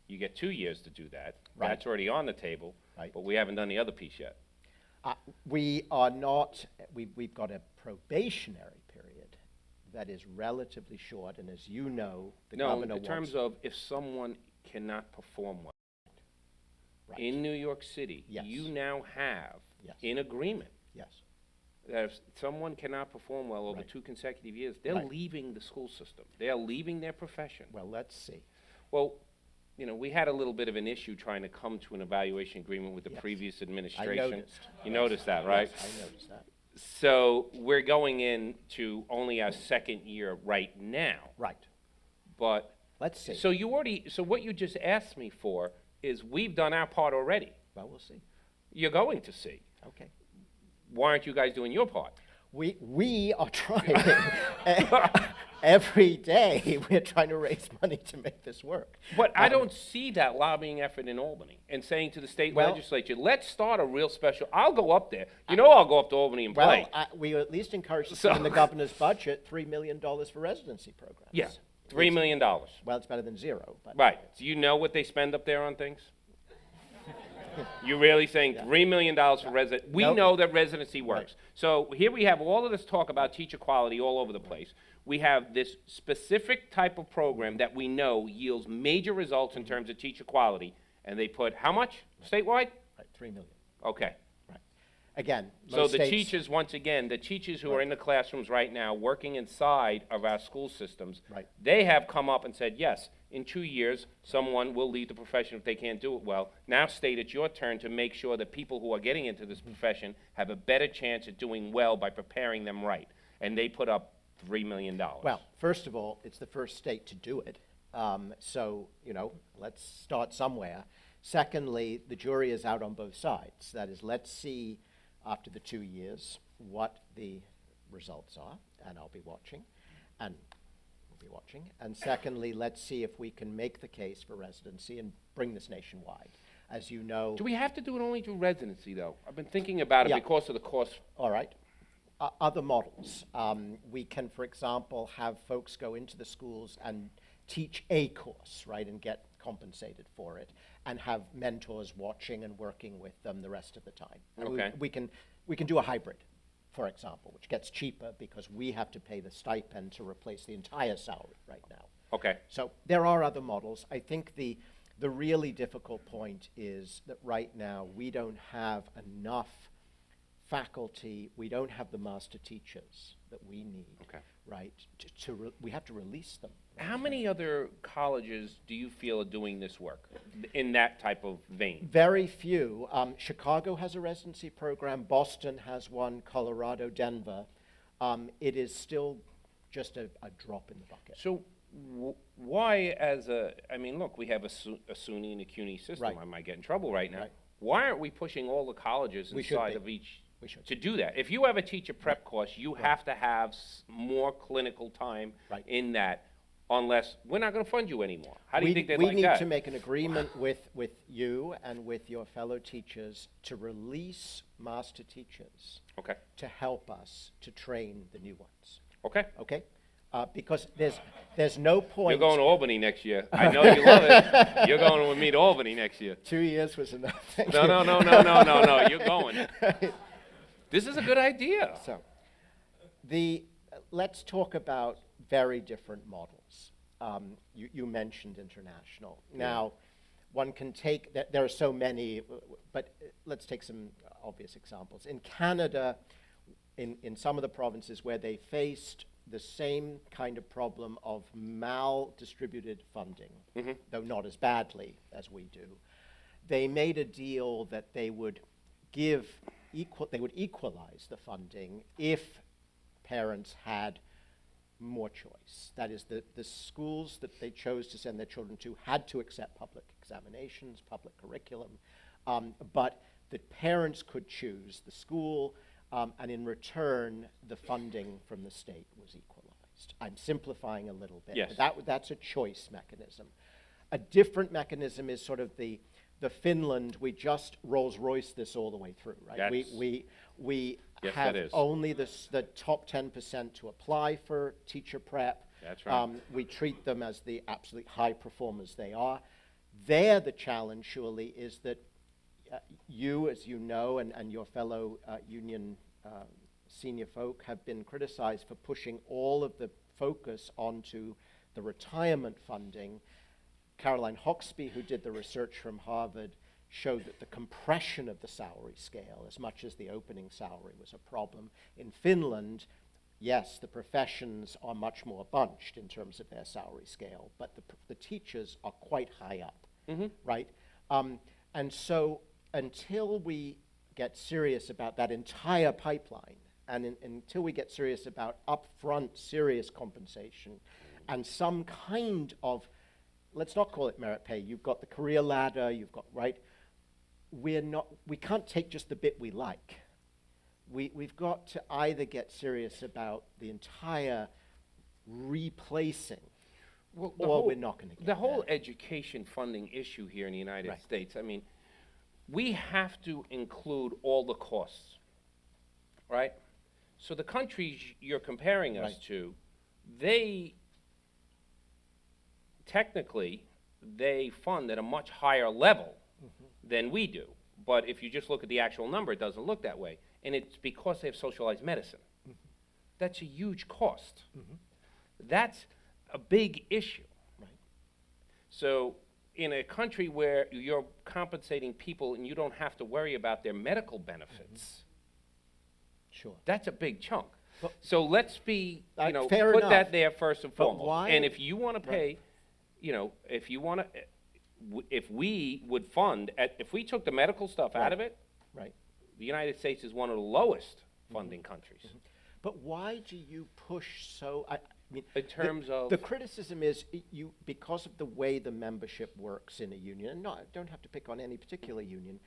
you get 2 years to do that. Right. That's already on the table, Right. but we haven't done the other piece yet. We are not. We've got a probationary period that is relatively short, and as you know, the No, governor in terms wants. of if someone cannot perform well. Right. In New York City, Yes. you now have Yes. in agreement Yes. that if someone cannot perform well over Right. 2 consecutive years, they're Right. leaving the school system. They are leaving their profession. Well, let's see. Well, we had a little bit of an issue trying to come to an evaluation agreement with the Yes. previous I administration. noticed. You noticed that, right? Yes, I noticed that. So we're going into only our second year right now, Right. but Let's see. so what you just asked me for is we've done our part already. Well, we'll see. You're going to see. Okay. Why aren't you guys doing your part? We are trying every day. We're trying to raise money to make this work. But I don't see that lobbying effort in Albany and saying to the state Well- legislature, let's start a real special, I'll go up there. I'll go up to Albany and play. Well, we at least encourage to So- see in the governor's budget $3 million for residency programs. Yeah, $3 million. Well, it's better than zero. But Right. Do you know what they spend up there on things? You're really saying $3 million for resident? We Nope. know that residency works. Right. So here we have all of this talk about teacher quality all over the place. We have this specific type of program that we know yields major results in terms of teacher quality, and they put how much statewide? Right, 3 million. Okay. Right. Again, So most the states- teachers, once again, the teachers who are in the classrooms right now, working inside of our school systems, Right. they have come up and said, yes, in 2 years, someone will leave the profession if they can't do it well. Now, state, it's your turn to make sure that people who are getting into this profession have a better chance at doing well by preparing them right. And they put up $3 million. Well, first of all, it's the first state to do it. So, let's start somewhere. Secondly, the jury is out on both sides. That is, let's see after the 2 years what the results are, and I'll be watching, and we'll be watching. And secondly, let's see if we can make the case for residency and bring this nationwide. As you know, Do we have to do it only through residency, though? I've been thinking about it Yeah. because of the cost. all right. Other models. We can, for example, have folks go into the schools and teach a course, right, and get compensated for it, and have mentors watching and working with them the rest of the time. And Okay. we can do a hybrid, for example, which gets cheaper because we have to pay the stipend to replace the entire salary right now. Okay. So there are other models. I think the really difficult point is that right now we don't have enough faculty, we don't have the master teachers that we need, Okay. right? We have to release them. How many other colleges do you feel are doing this work in that type of vein? Very few. Chicago has a residency program. Boston has one. Colorado, Denver. It is still just a drop in the bucket. So why I mean, look, we have a SUNY and a CUNY system. Right. I might get in trouble right now. Right. Why aren't we pushing all the colleges We should inside be. of each We should. to do that? If you have a teacher prep course, you have to have more clinical time Right. in that, unless we're not going to fund you anymore. How do you think they we like need that? to make an agreement with you and with your fellow teachers to release master teachers Okay, to help us to train the new ones. okay. Okay? Because there's no point. You're going to Albany next year. I know you love it. You're going with me to Albany next year. 2 years was enough. Thank No, you. no. You're going. This is a good idea. So, let's talk about very different models. You mentioned international. Now, one can take, there are so many, but let's take some obvious examples. In Canada, in some of the provinces where they faced the same kind of problem of mal-distributed funding, though not as badly as we do, they made a deal that they would equalize the funding if parents had more choice. That is, the schools that they chose to send their children to had to accept public examinations, public curriculum, but the parents could choose the school, and in return, the funding from the state was equalized. I'm simplifying a little bit. Yes. But that's a choice mechanism. A different mechanism is sort of the Finland. We just Rolls-Royce this all the way through, right? That's- We Yes, have that is. only the top 10% to apply for teacher prep. That's right. We treat them as the absolute high performers they are. There, the challenge surely is that you, as you know, and your fellow union senior folk have been criticized for pushing all of the focus onto the retirement funding. Caroline Hoxby, who did the research from Harvard, showed that the compression of the salary scale, as much as the opening salary, was a problem. In Finland, yes, the professions are much more bunched in terms of their salary scale, but the teachers are quite high up, right? And so until we get serious about that entire pipeline, and until we get serious about upfront serious compensation and some kind of, let's not call it merit pay, you've got the career ladder, you've got, right? We can't take just the bit we like. We've got to either get serious about the entire replacing, or we're not going to get the whole there. education funding issue here in the United Right. States, I mean, we have to include all the costs, right? So the countries you're comparing us Right. to, they technically, they fund at a much higher level than we do. But if you just look at the actual number, it doesn't look that way. And it's because they have socialized medicine. That's a huge cost. That's a big issue. Right. So in a country where you're compensating people and you don't have to worry about their medical benefits, Sure. that's a big chunk. But- So let's be, Fair put enough. that there first and But foremost. why- And if you want to pay, if you want to, if we would fund, if we took the medical stuff out of it, Right. the United States is one of the lowest funding countries. But why do you push so? I mean, In terms of- the criticism is because of the way the membership works in a union, and I don't have to pick on any particular union.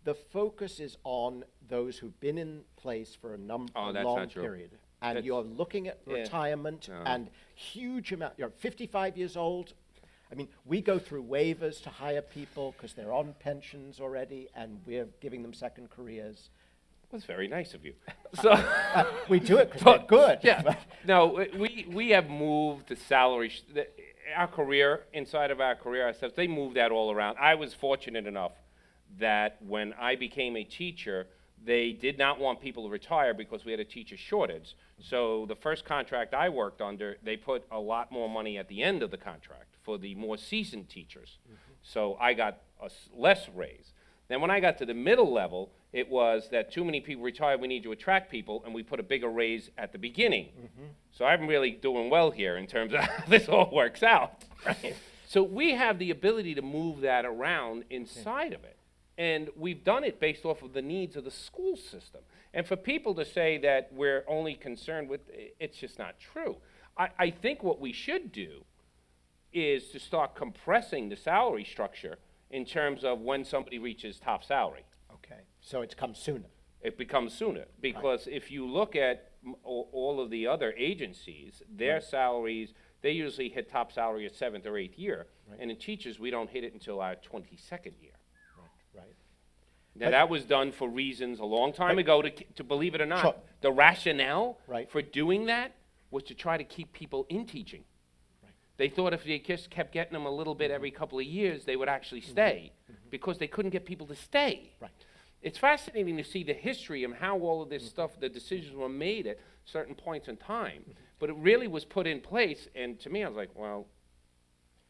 The focus is on those who've been in place for a Oh, that's long not true. period, and That's- you're looking at yeah. retirement No. and huge amount. You're 55 years old. I mean, we go through waivers to hire people because they're on pensions already, and we're giving them second careers. That's very nice of you. So. We do it because they're good. Yeah. No, we have moved the salary, our career, inside of our career ourselves, they moved that all around. I was fortunate enough that when I became a teacher, they did not want people to retire because we had a teacher shortage. So the first contract I worked under, they put a lot more money at the end of the contract for the more seasoned teachers. So I got a less raise. Then when I got to the middle level, It was that too many people retired, we need to attract people, and we put a bigger raise at the beginning. So I'm really doing well here in terms of how this all works out. Right? So we have the ability to move that around inside of it. And we've done it based off of the needs of the school system. And for people to say that we're only concerned with, it's just not true. I think what we should do is to start compressing the salary structure in terms of when somebody reaches top salary. Okay, so it's come sooner. It becomes sooner, because if you look at all of the other agencies, their salaries, they usually hit top salary at 7th or 8th year. And in teachers, we don't hit it until our 22nd year. Right. Now, that was done for reasons a long time ago, to believe it or not. Sure. The rationale Right. for doing that was to try to keep people in teaching. They thought if they just kept getting them a little bit every couple of years, they would actually stay, because they couldn't get people to stay. Right. It's fascinating to see the history and how all of this stuff, the decisions were made at certain points in time. But it really was put in place, and to me, I was like, well,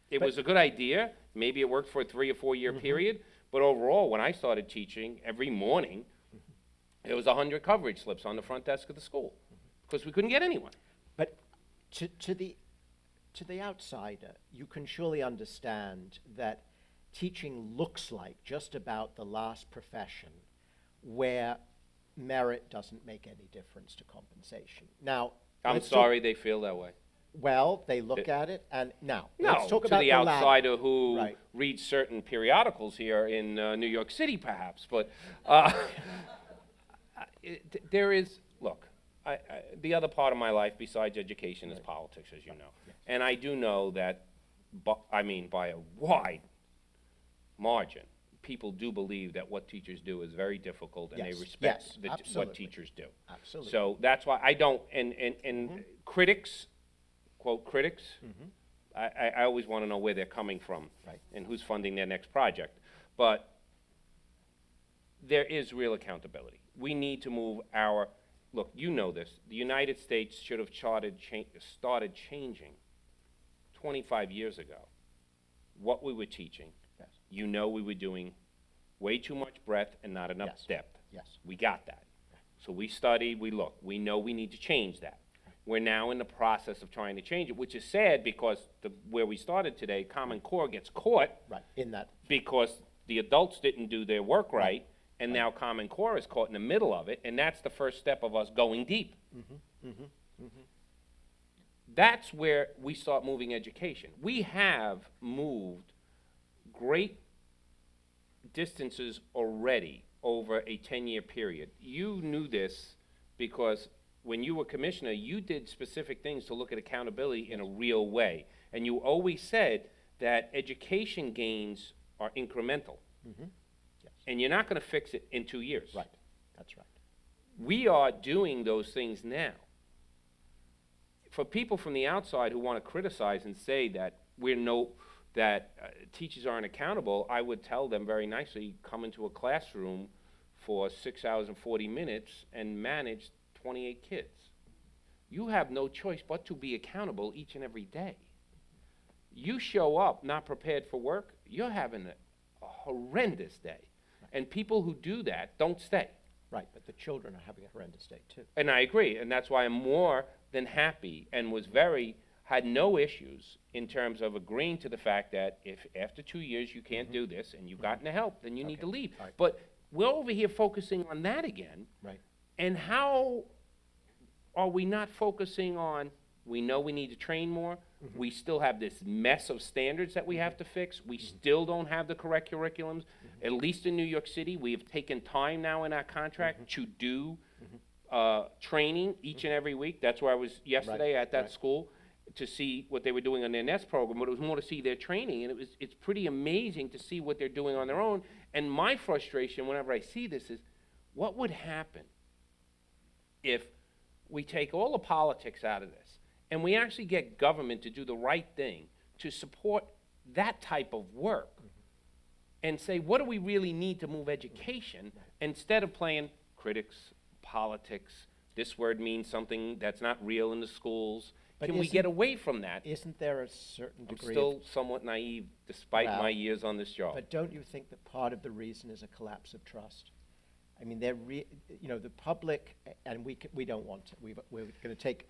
it was a good idea. Maybe it worked for a 3 or 4 year period, but overall, when I started teaching, every morning, there was 100 coverage slips on the front desk of the school, because we couldn't get anyone. But to the outsider, you can surely understand that teaching looks like just about the last profession where merit doesn't make any difference to compensation. Now, I'm let's sorry they feel that way. Well, they look at it, and now, No, let's talk to about the lab. outsider who Right. reads certain periodicals here in New York City, perhaps. But there is, look, the other part of my life besides education is politics, as you know. And I do know that, by a wide margin, people do believe that what teachers do is very difficult, and they Yes, respect yes, what absolutely. teachers do. Absolutely. So that's why I don't, and critics, quote critics, I always want to know where they're coming from, Right. and who's funding their next project. But there is real accountability. We need to move look, you know this, the United States should have started changing 25 years ago what we were teaching. Yes. You know, we were doing way too much breadth and not enough Yes. depth. Yes. We got that. So we studied, we looked, we know we need to change that. We're now in the process of trying to change it, which is sad, because where we started today, Common Core gets caught Right, in that, because the adults didn't do their work right, and now Common Core is caught in the middle of it, and that's the first step of us going deep. That's where we start moving education. We have moved great distances already over a 10-year period. You knew this because when you were commissioner, you did specific things to look at accountability in a real way. And you always said that education gains are incremental. yes, And you're not going to fix it in 2 years. right, that's right. We are doing those things now. For people from the outside who want to criticize and say that teachers aren't accountable, I would tell them very nicely, come into a classroom for 6 hours and 40 minutes and manage 28 kids. You have no choice but to be accountable each and every day. You show up not prepared for work, you're having a horrendous day. And people who do that don't stay. Right, but the children are having a horrendous day too. And I agree, and that's why I'm more than happy and had no issues in terms of agreeing to the fact that if after 2 years you can't do this and you've gotten the help, then you need to leave. All right. But we're over here focusing on that again. Right. And how are we not focusing on, we know we need to train more, we still have this mess of standards that we have to fix, we still don't have the correct curriculums. At least in New York City, we have taken time now in our contract to do training each and every week. That's where I was yesterday at that school to see what they were doing on their NEST program, but it was more to see their training, and it's pretty amazing to see what they're doing on their own. And my frustration whenever I see this is, what would happen if we take all the politics out of this and we actually get government to do the right thing to support that type of work and say, what do we really need to move education, instead of playing critics, politics, this word means something that's not real in the schools. But Can we get away from that? Isn't there a certain I'm degree still somewhat naive despite Well, my years on this job. But don't you think that part of the reason is a collapse of trust? I mean, the public, and we don't want to. We're going to take,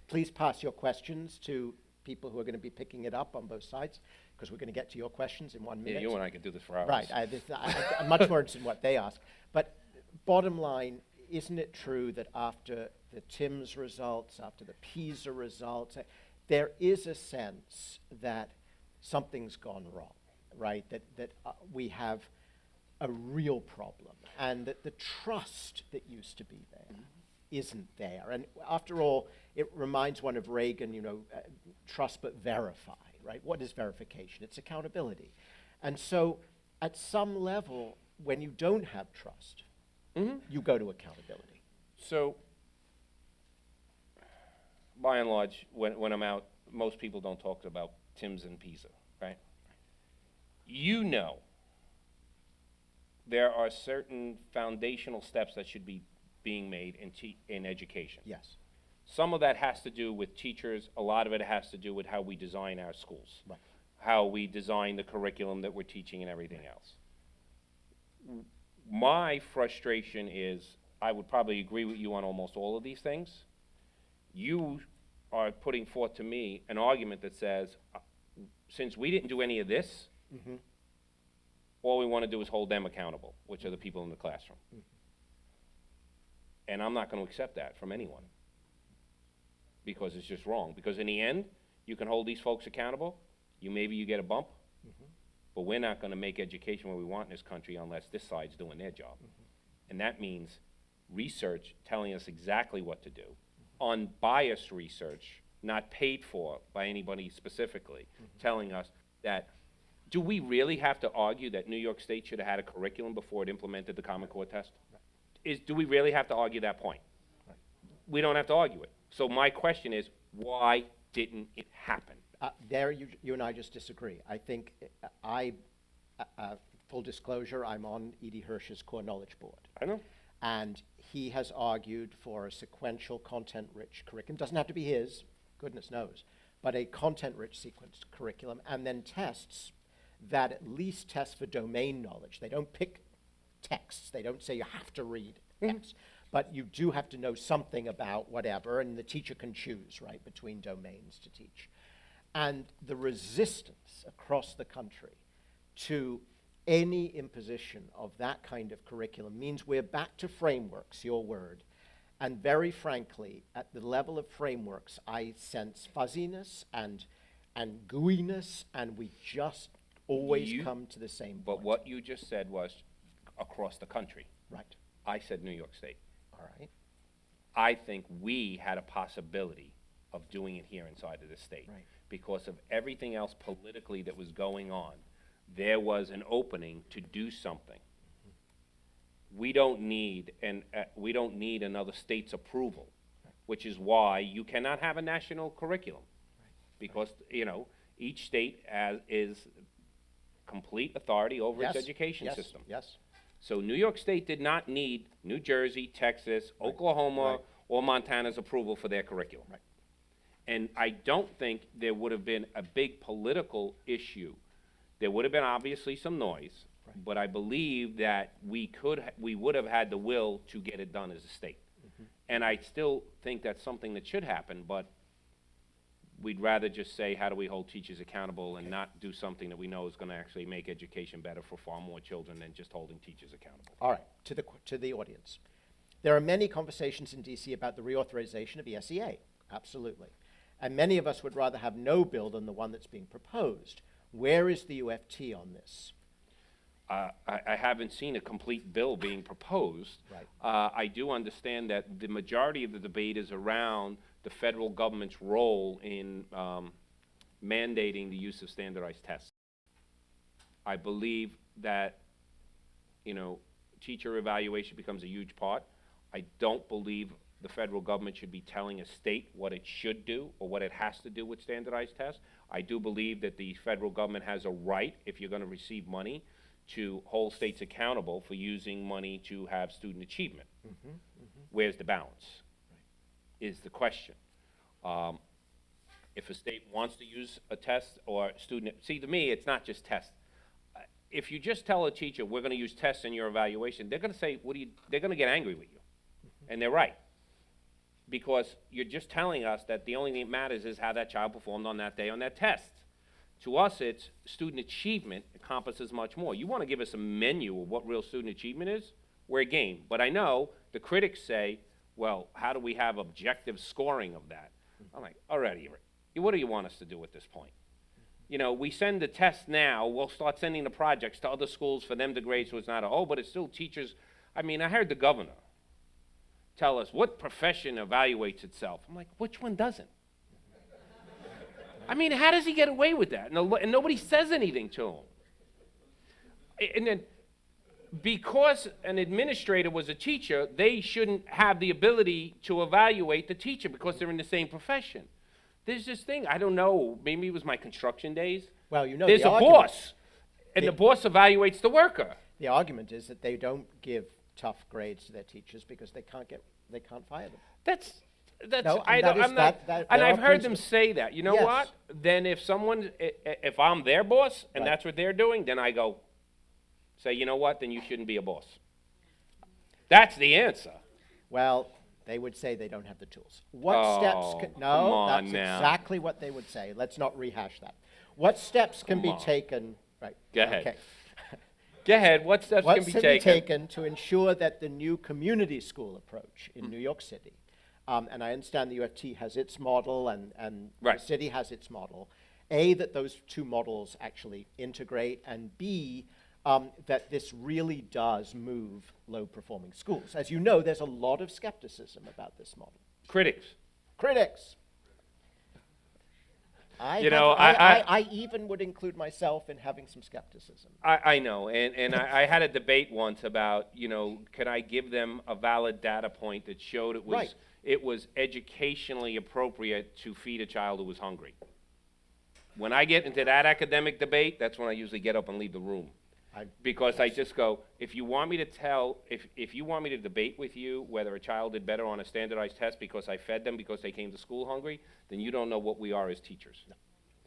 please pass your questions to people who are going to be picking it up on both sides, because we're going to get to your questions in 1 minute. Yeah, you and I could do this for hours. Right, I'm much more interested in what they ask. But bottom line, isn't it true that after the TIMSS results, after the PISA results, there is a sense that something's gone wrong, right? That we have a real problem, and that the trust that used to be there isn't there. And after all, it reminds one of Reagan, trust but verify, right? What is verification? It's accountability. And so at some level, when you don't have trust, you go to accountability. So, by and large, when I'm out, most people don't talk about TIMSS and PISA, right? There are certain foundational steps that should be being made in education. Yes. Some of that has to do with teachers. A lot of it has to do with how we design our schools, Right. how we design the curriculum that we're teaching and everything else. My frustration is, I would probably agree with you on almost all of these things. You are putting forth to me an argument that says, since we didn't do any of this, all we want to do is hold them accountable, which are the people in the classroom. And I'm not going to accept that from anyone, because it's just wrong. Because in the end, you can hold these folks accountable, maybe you get a bump, but we're not going to make education what we want in this country unless this side's doing their job. And that means research telling us exactly what to do, unbiased research, not paid for by anybody specifically, telling us that, do we really have to argue that New York State should have had a curriculum before it implemented the Common Core test? Do we really have to argue that point? We don't have to argue it. So my question is, why didn't it happen? There, you and I just disagree. I think, full disclosure, I'm on Edie Hirsch's core knowledge board. I know. And he has argued for a sequential, content-rich curriculum. Doesn't have to be his, goodness knows, but a content-rich sequenced curriculum, and then tests that at least test for domain knowledge. They don't pick texts. They don't say you have to read text, but you do have to know something about whatever, and the teacher can choose, right, between domains to teach. And the resistance across the country to any imposition of that kind of curriculum means we're back to frameworks, your word. And very frankly, at the level of frameworks, I sense fuzziness and gooiness, and we just always come to the same But point. what you just said was across the country. Right. I said New York State. All right. I think we had a possibility of doing it here inside of the state. Right. Because of everything else politically that was going on, there was an opening to do something. We don't need another state's approval, which is why you cannot have a national curriculum, because each state is complete authority over its education system. Yes. So New York State did not need New Jersey, Texas, Oklahoma, or Montana's approval for their curriculum. Right. And I don't think there would have been a big political issue. There would have been obviously some noise, but I believe that we would have had the will to get it done as a state. And I still think that's something that should happen, but we'd rather just say, how do we hold teachers accountable and not do something that we know is going to actually make education better for far more children than just holding teachers accountable. All right, to the audience. There are many conversations in DC about the reauthorization of ESEA, absolutely. And many of us would rather have no bill than the one that's being proposed. Where is the UFT on this? I haven't seen a complete bill being proposed. Right. I do understand that the majority of the debate is around the federal government's role in mandating the use of standardized tests. I believe that, teacher evaluation becomes a huge part. I don't believe the federal government should be telling a state what it should do or what it has to do with standardized tests. I do believe that the federal government has a right, if you're going to receive money, to hold states accountable for using money to have student achievement. Where's the balance? Is the question. If a state wants to use a test or student, see, to me, it's not just tests. if you just tell a teacher, we're gonna use tests in your evaluation, they're gonna say, they're gonna get angry with you. And they're right. Because you're just telling us that the only thing that matters is how that child performed on that day on that test. To us, it's student achievement encompasses much more. You wanna give us a menu of what real student achievement is, we're game. But I know the critics say, well, how do we have objective scoring of that? I'm like, already, what do you want us to do at this point? You know, we send the tests now, we'll start sending the projects to other schools for them to grade, so it's not but it's still teachers. I mean, I heard the governor tell us what profession evaluates itself. I'm like, which one doesn't? I mean, how does he get away with that? And nobody says anything to him. And then, because an administrator was a teacher, they shouldn't have the ability to evaluate the teacher because they're in the same profession. There's this thing, I don't know, maybe it was my construction days. Well, you know, there's the a argument- boss, and the boss evaluates the worker. The argument is that they don't give tough grades to their teachers because they can't fire them. That's No, I and that don't, is- I'm not, that- and there I've are heard them principles. say that. You know Yes. what? Then if I'm their boss and Right. that's what they're doing, then I go, say, you know what? Then you shouldn't be a boss. That's the answer. Well, they would say they don't have the tools. What Oh, steps come no, on that's now. exactly what they would say. Let's not rehash that. What steps can Come be on. taken, right? Go ahead. Okay. Go ahead. What steps What can be should taken? to ensure that the new community school approach in New York City, and I understand the UFT has its model and Right. the city has its model, A, that those two models actually integrate, and B, that this really does move low-performing schools. As you know, there's a lot of skepticism about this model. Critics. Critics. You know, I- I even would include myself in having some skepticism. I know, and I had a debate once about, you know, could I give them a valid data point that showed Right. it was educationally appropriate to feed a child who was hungry. When I get into that academic debate, that's when I usually get up and leave the room. Because I just go, if you want me to debate with you whether a child did better on a standardized test because I fed them because they came to school hungry, then you don't know what we are as teachers.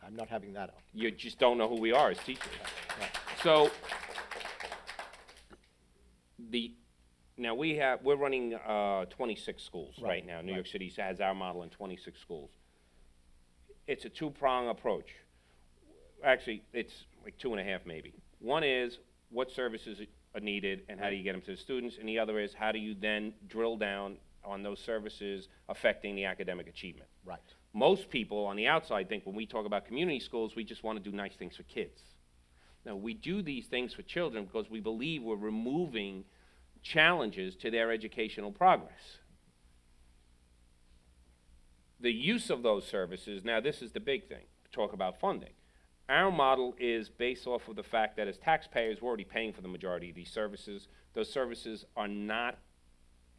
I'm not having that up. You just don't know who we are as teachers. Right. So, now we're running 26 schools right Right, now. New right. York City has our model in 26 schools. It's a two-prong approach. Actually, it's like 2.5 maybe. One is what services are needed and how do you get them to the students, and the other is how do you then drill down on those services affecting the academic achievement. Right. Most people on the outside think when we talk about community schools, we just want to do nice things for kids. No, we do these things for children because we believe we're removing challenges to their educational progress. The use of those services, now this is the big thing, talk about funding. Our model is based off of the fact that as taxpayers, we're already paying for the majority of these services. Those services are not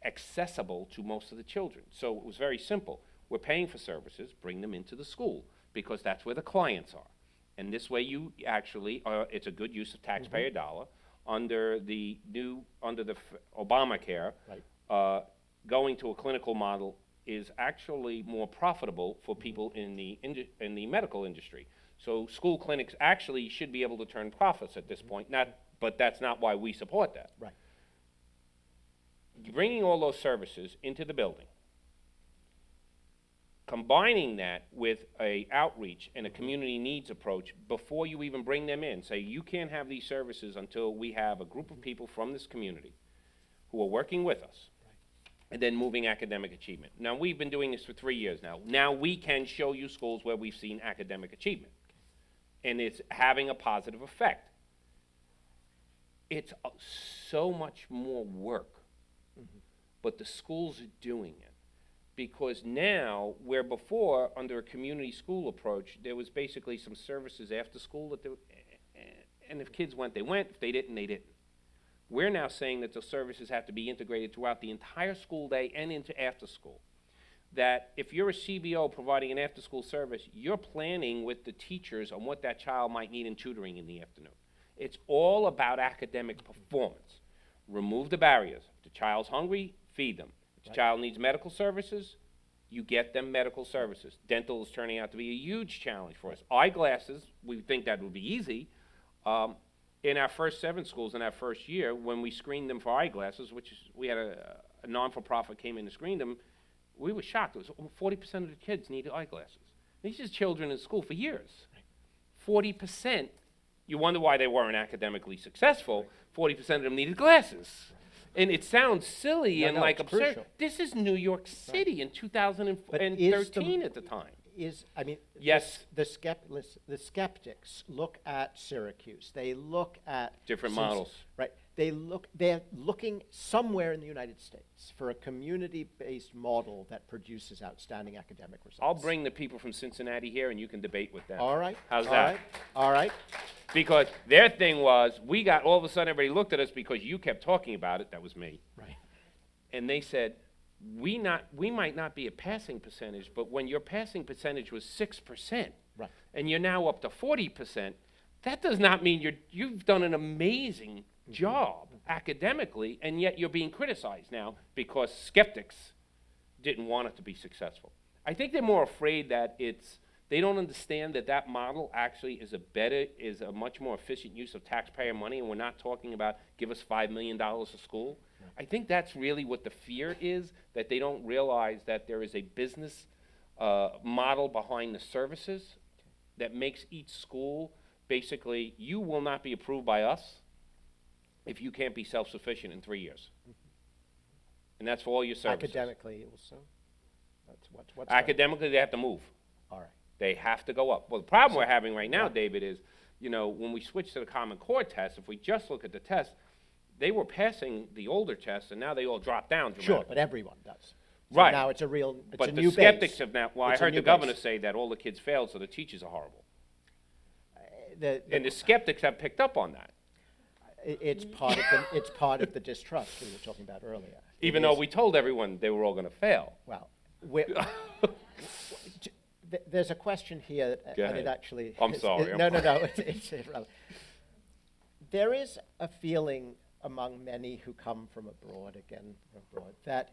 accessible to most of the children. So it was very simple. We're paying for services, bring them into the school, because that's where the clients are. And this way you actually, it's a good use of taxpayer dollar. Under the Obamacare, Right. Going to a clinical model is actually more profitable for people in the medical industry. So school clinics actually should be able to turn profits at this point, but that's not why we support that. Right. Bringing all those services into the building, combining that with a outreach and a community needs approach before you even bring them in. Say, you can't have these services until we have a group of people from this community who are working with us, and then moving academic achievement. Now, we've been doing this for 3 years now. Now we can show you schools where we've seen academic achievement, and it's having a positive effect. It's so much more work, but the schools are doing it. Because now, where before, under a community school approach, there was basically some services after school, and if kids went, they went. If they didn't, they didn't. We're now saying that the services have to be integrated throughout the entire school day and into after school. That if you're a CBO providing an after-school service, you're planning with the teachers on what that child might need in tutoring in the afternoon. It's all about academic performance. Remove the barriers. If the child's hungry, feed them. If the child needs medical services, you get them medical services. Dental is turning out to be a huge challenge for us. Eyeglasses, we think that would be easy. in our first 7 schools in our first year, when we screened them for eyeglasses, which is, we had a non-for-profit came in and screened them, we were shocked. It was 40% of the kids needed eyeglasses. These are children in school for years. 40%, you wonder why they weren't academically successful. 40% of them needed glasses. And it sounds silly and like it's absurd. crucial. This is New York City in But 2013 at the time. Yes. The skeptics look at Syracuse. They look at Different models. Right. They're looking somewhere in the United States for a community-based model that produces outstanding academic results. I'll bring the people from Cincinnati here and you can debate with them. All right. How's all that? Right, all right. Because their thing was, all of a sudden everybody looked at us because you kept talking about it. That was me. Right. And they said, we might not be a passing percentage, but when your passing percentage was 6%, right, and you're now up to 40%, that does not mean you've done an amazing job academically, and yet you're being criticized now because skeptics didn't want it to be successful. I think they're more afraid that they don't understand that model actually is a much more efficient use of taxpayer money, and we're not talking about give us $5 million a school. I think that's really what the fear is, that they don't realize that there is a business model behind the services that makes each school, basically, you will not be approved by us if you can't be self-sufficient in 3 years. And that's for all your services. Academically also. That's what's Academically, they have to move. All right. They have to go up. Well, the problem we're having right now, David, is, when we switch to the Common Core test, if we just look at the test, they were passing the older tests, and now they all drop down dramatically. Sure, but everyone does. So Right. now it's a new But the base. skeptics have now, I It's a heard new the governor base. say that all the kids failed, so the teachers are horrible. The And the skeptics have picked up on that, It's part of the distrust we were talking about earlier. even though we told everyone they were all going to fail. Well, there's a question here, Go and it ahead. actually. I'm sorry, No, it's irrelevant. There is a feeling among many who come from abroad, that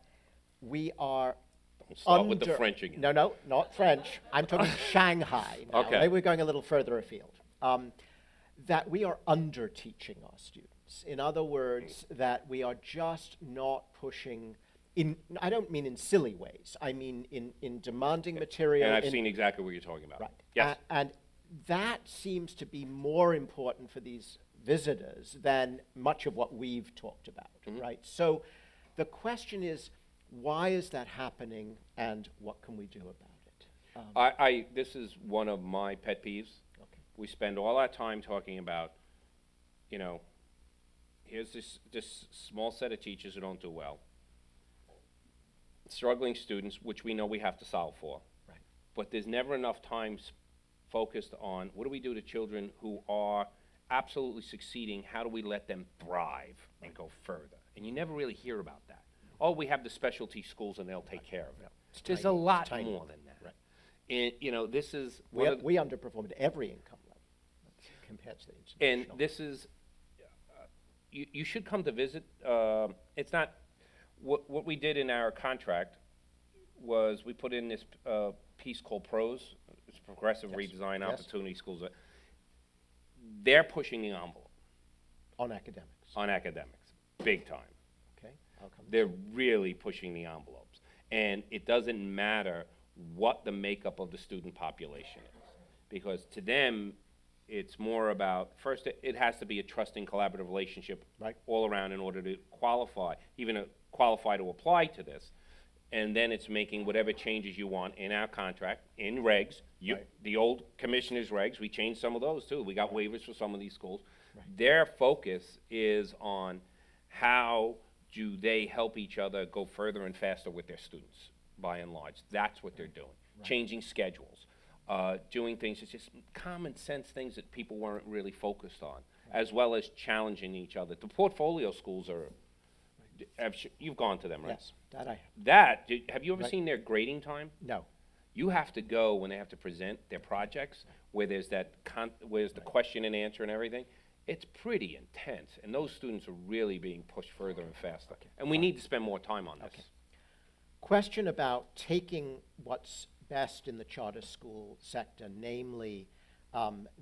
we are. Don't start with the French again. No, not French. I'm talking Shanghai now. Okay. Maybe we're going a little further afield. That we are under-teaching our students. In other words, that we are just not pushing I don't mean in silly ways. I mean in demanding material. And I've seen exactly what you're talking about. Right. Yes. And that seems to be more important for these visitors than much of what we've talked about, right? So the question is, why is that happening, and what can we do about it? This is one of my pet peeves. Okay. We spend all our time talking about, here's this small set of teachers who don't do well, struggling students, which we know we have to solve for. Right. But there's never enough time focused on what do we do to children who are absolutely succeeding, how do we let them thrive and go further? And you never really hear about that. Oh, we have the specialty schools and they'll take care of it. It's There's tiny. a lot It's tiny. more than that. Right. And, this is We underperformed at every income level compared to the and international. this is, you should come to visit. It's not, what we did in our contract was we put in this piece called PROS, it's Progressive Yes. Redesign Yes. Opportunity Schools. They're pushing the envelope On academics. on academics, big time. Okay. I'll come to They're really pushing the envelopes. And it doesn't matter what the makeup of the student population is. Because to them, it's more about, first, it has to be a trusting, collaborative relationship Right. all around in order to qualify, qualify to apply to this. And then it's making whatever changes you want in our contract, in regs. Right. The old commissioner's regs, we changed some of those too. We got waivers for some of these schools. Right. Their focus is on how do they help each other go further and faster with their students, by and large. That's what they're doing. Right. Changing schedules, doing things, it's just common sense things that people weren't really focused on, as well as challenging each other. The portfolio schools are, you've gone to them, right? Yes, that I have. Have you ever Right. seen their grading time? No. You have to go when they have to present their projects, where there's where's the question and answer and everything. It's pretty intense, and those students are really being pushed further and faster. And we need to spend more time on this. Okay. Question about taking what's best in the charter school sector, namely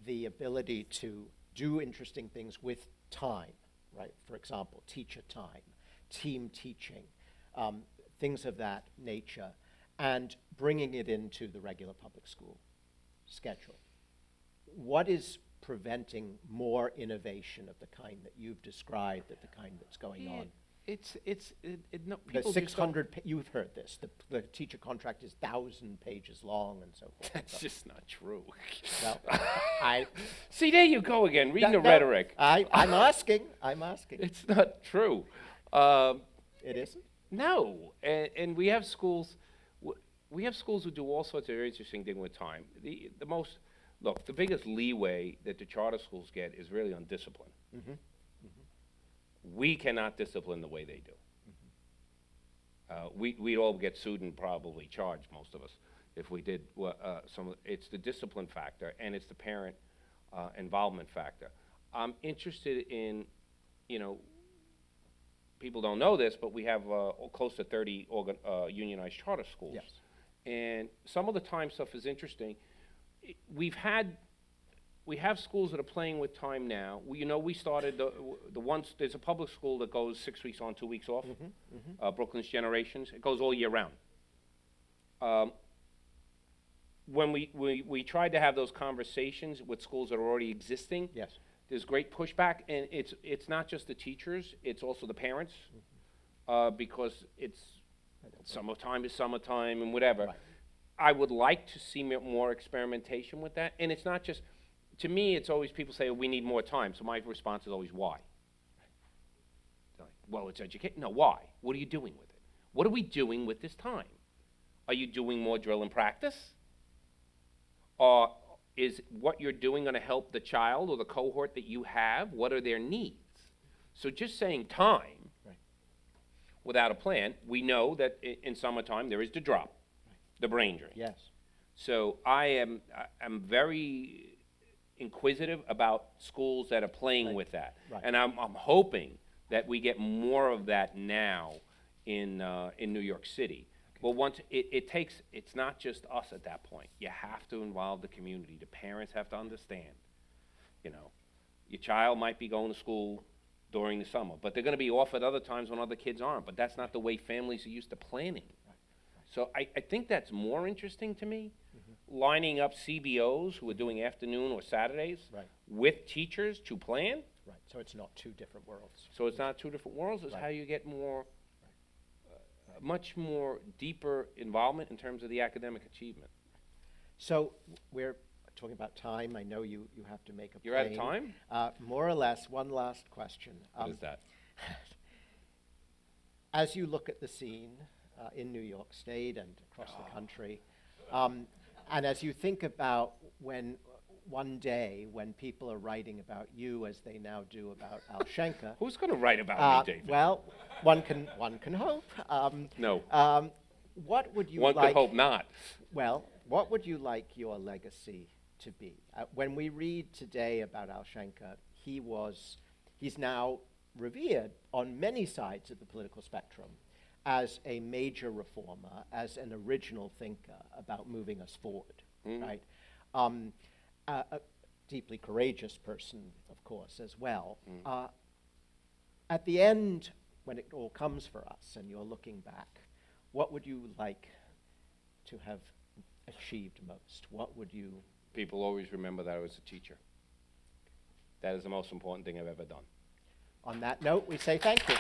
the ability to do interesting things with time, right? For example, teacher time, team teaching, things of that nature, and bringing it into the regular public school schedule. What is preventing more innovation of the kind that you've described, the kind that's going on? No, The people just don't- 600, you've heard this, the teacher contract is 1,000 pages long and so forth. That's just not true. Well, I, See, there you go again, reading the no, rhetoric. I'm asking. It's not true. Um, It isn't? No, and we have schools, we have schools who do all sorts of very interesting things with time. Look, the biggest leeway that the charter schools get is really on discipline. We cannot discipline the way they do. We'd all get sued and probably charged, most of us, if we did it's the discipline factor and it's the parent involvement factor. I'm interested in, people don't know this, but we have close to 30 unionized charter schools. Yes. And some of the time stuff is interesting. We have schools that are playing with time now. We started there's a public school that goes 6 weeks on, 2 weeks off. Brooklyn's Generations. It goes all year round. When we tried to have those conversations with schools that are already existing, Yes. there's great pushback, and it's not just the teachers, it's also the parents, because summertime is summertime and whatever. Right. I would like to see more experimentation with that, and it's not just, to me, it's always people say, we need more time, so my response is always, why? Like, well, it's education. No, why? What are you doing with it? What are we doing with this time? Are you doing more drill and practice? Or is what you're doing going to help the child or the cohort that you have? What are their needs? So just saying time, Right. without a plan, we know that in summertime there is the drop, the brain drain. Yes. So I'm very inquisitive about schools that are playing Right. with that. Right. And I'm hoping that we get more of that now in New York City. Well, once it's not just us at that point. You have to involve the community. The parents have to understand. Your child might be going to school during the summer, but they're going to be off at other times when other kids aren't. But that's not the way families are used to planning. So I think that's more interesting to me, lining up CBOs who are doing afternoon or Saturdays Right. with teachers to plan. Right. So it's not two different worlds. So it's not two different worlds. It's Right. how you get much more deeper involvement in terms of the academic achievement. So we're talking about time. I know you have to make a You're out of plane. time? More or less, one last question. What is that? As you look at the scene in New York State and across the country, and as you think about one day when people are writing about you as they now do about Al Schenker, Who's going to write about me, David? well, one can hope. No. What would you One like? could hope not. Well, what would you like your legacy to be? When we read today about Al Schenker, he's now revered on many sides of the political spectrum as a major reformer, as an original thinker about moving us forward, right? A deeply courageous person, of course, as well. At the end, when it all comes for us and you're looking back, what would you like to have achieved most? What would you... People always remember that I was a teacher. That is the most important thing I've ever done. On that note, we say thank you.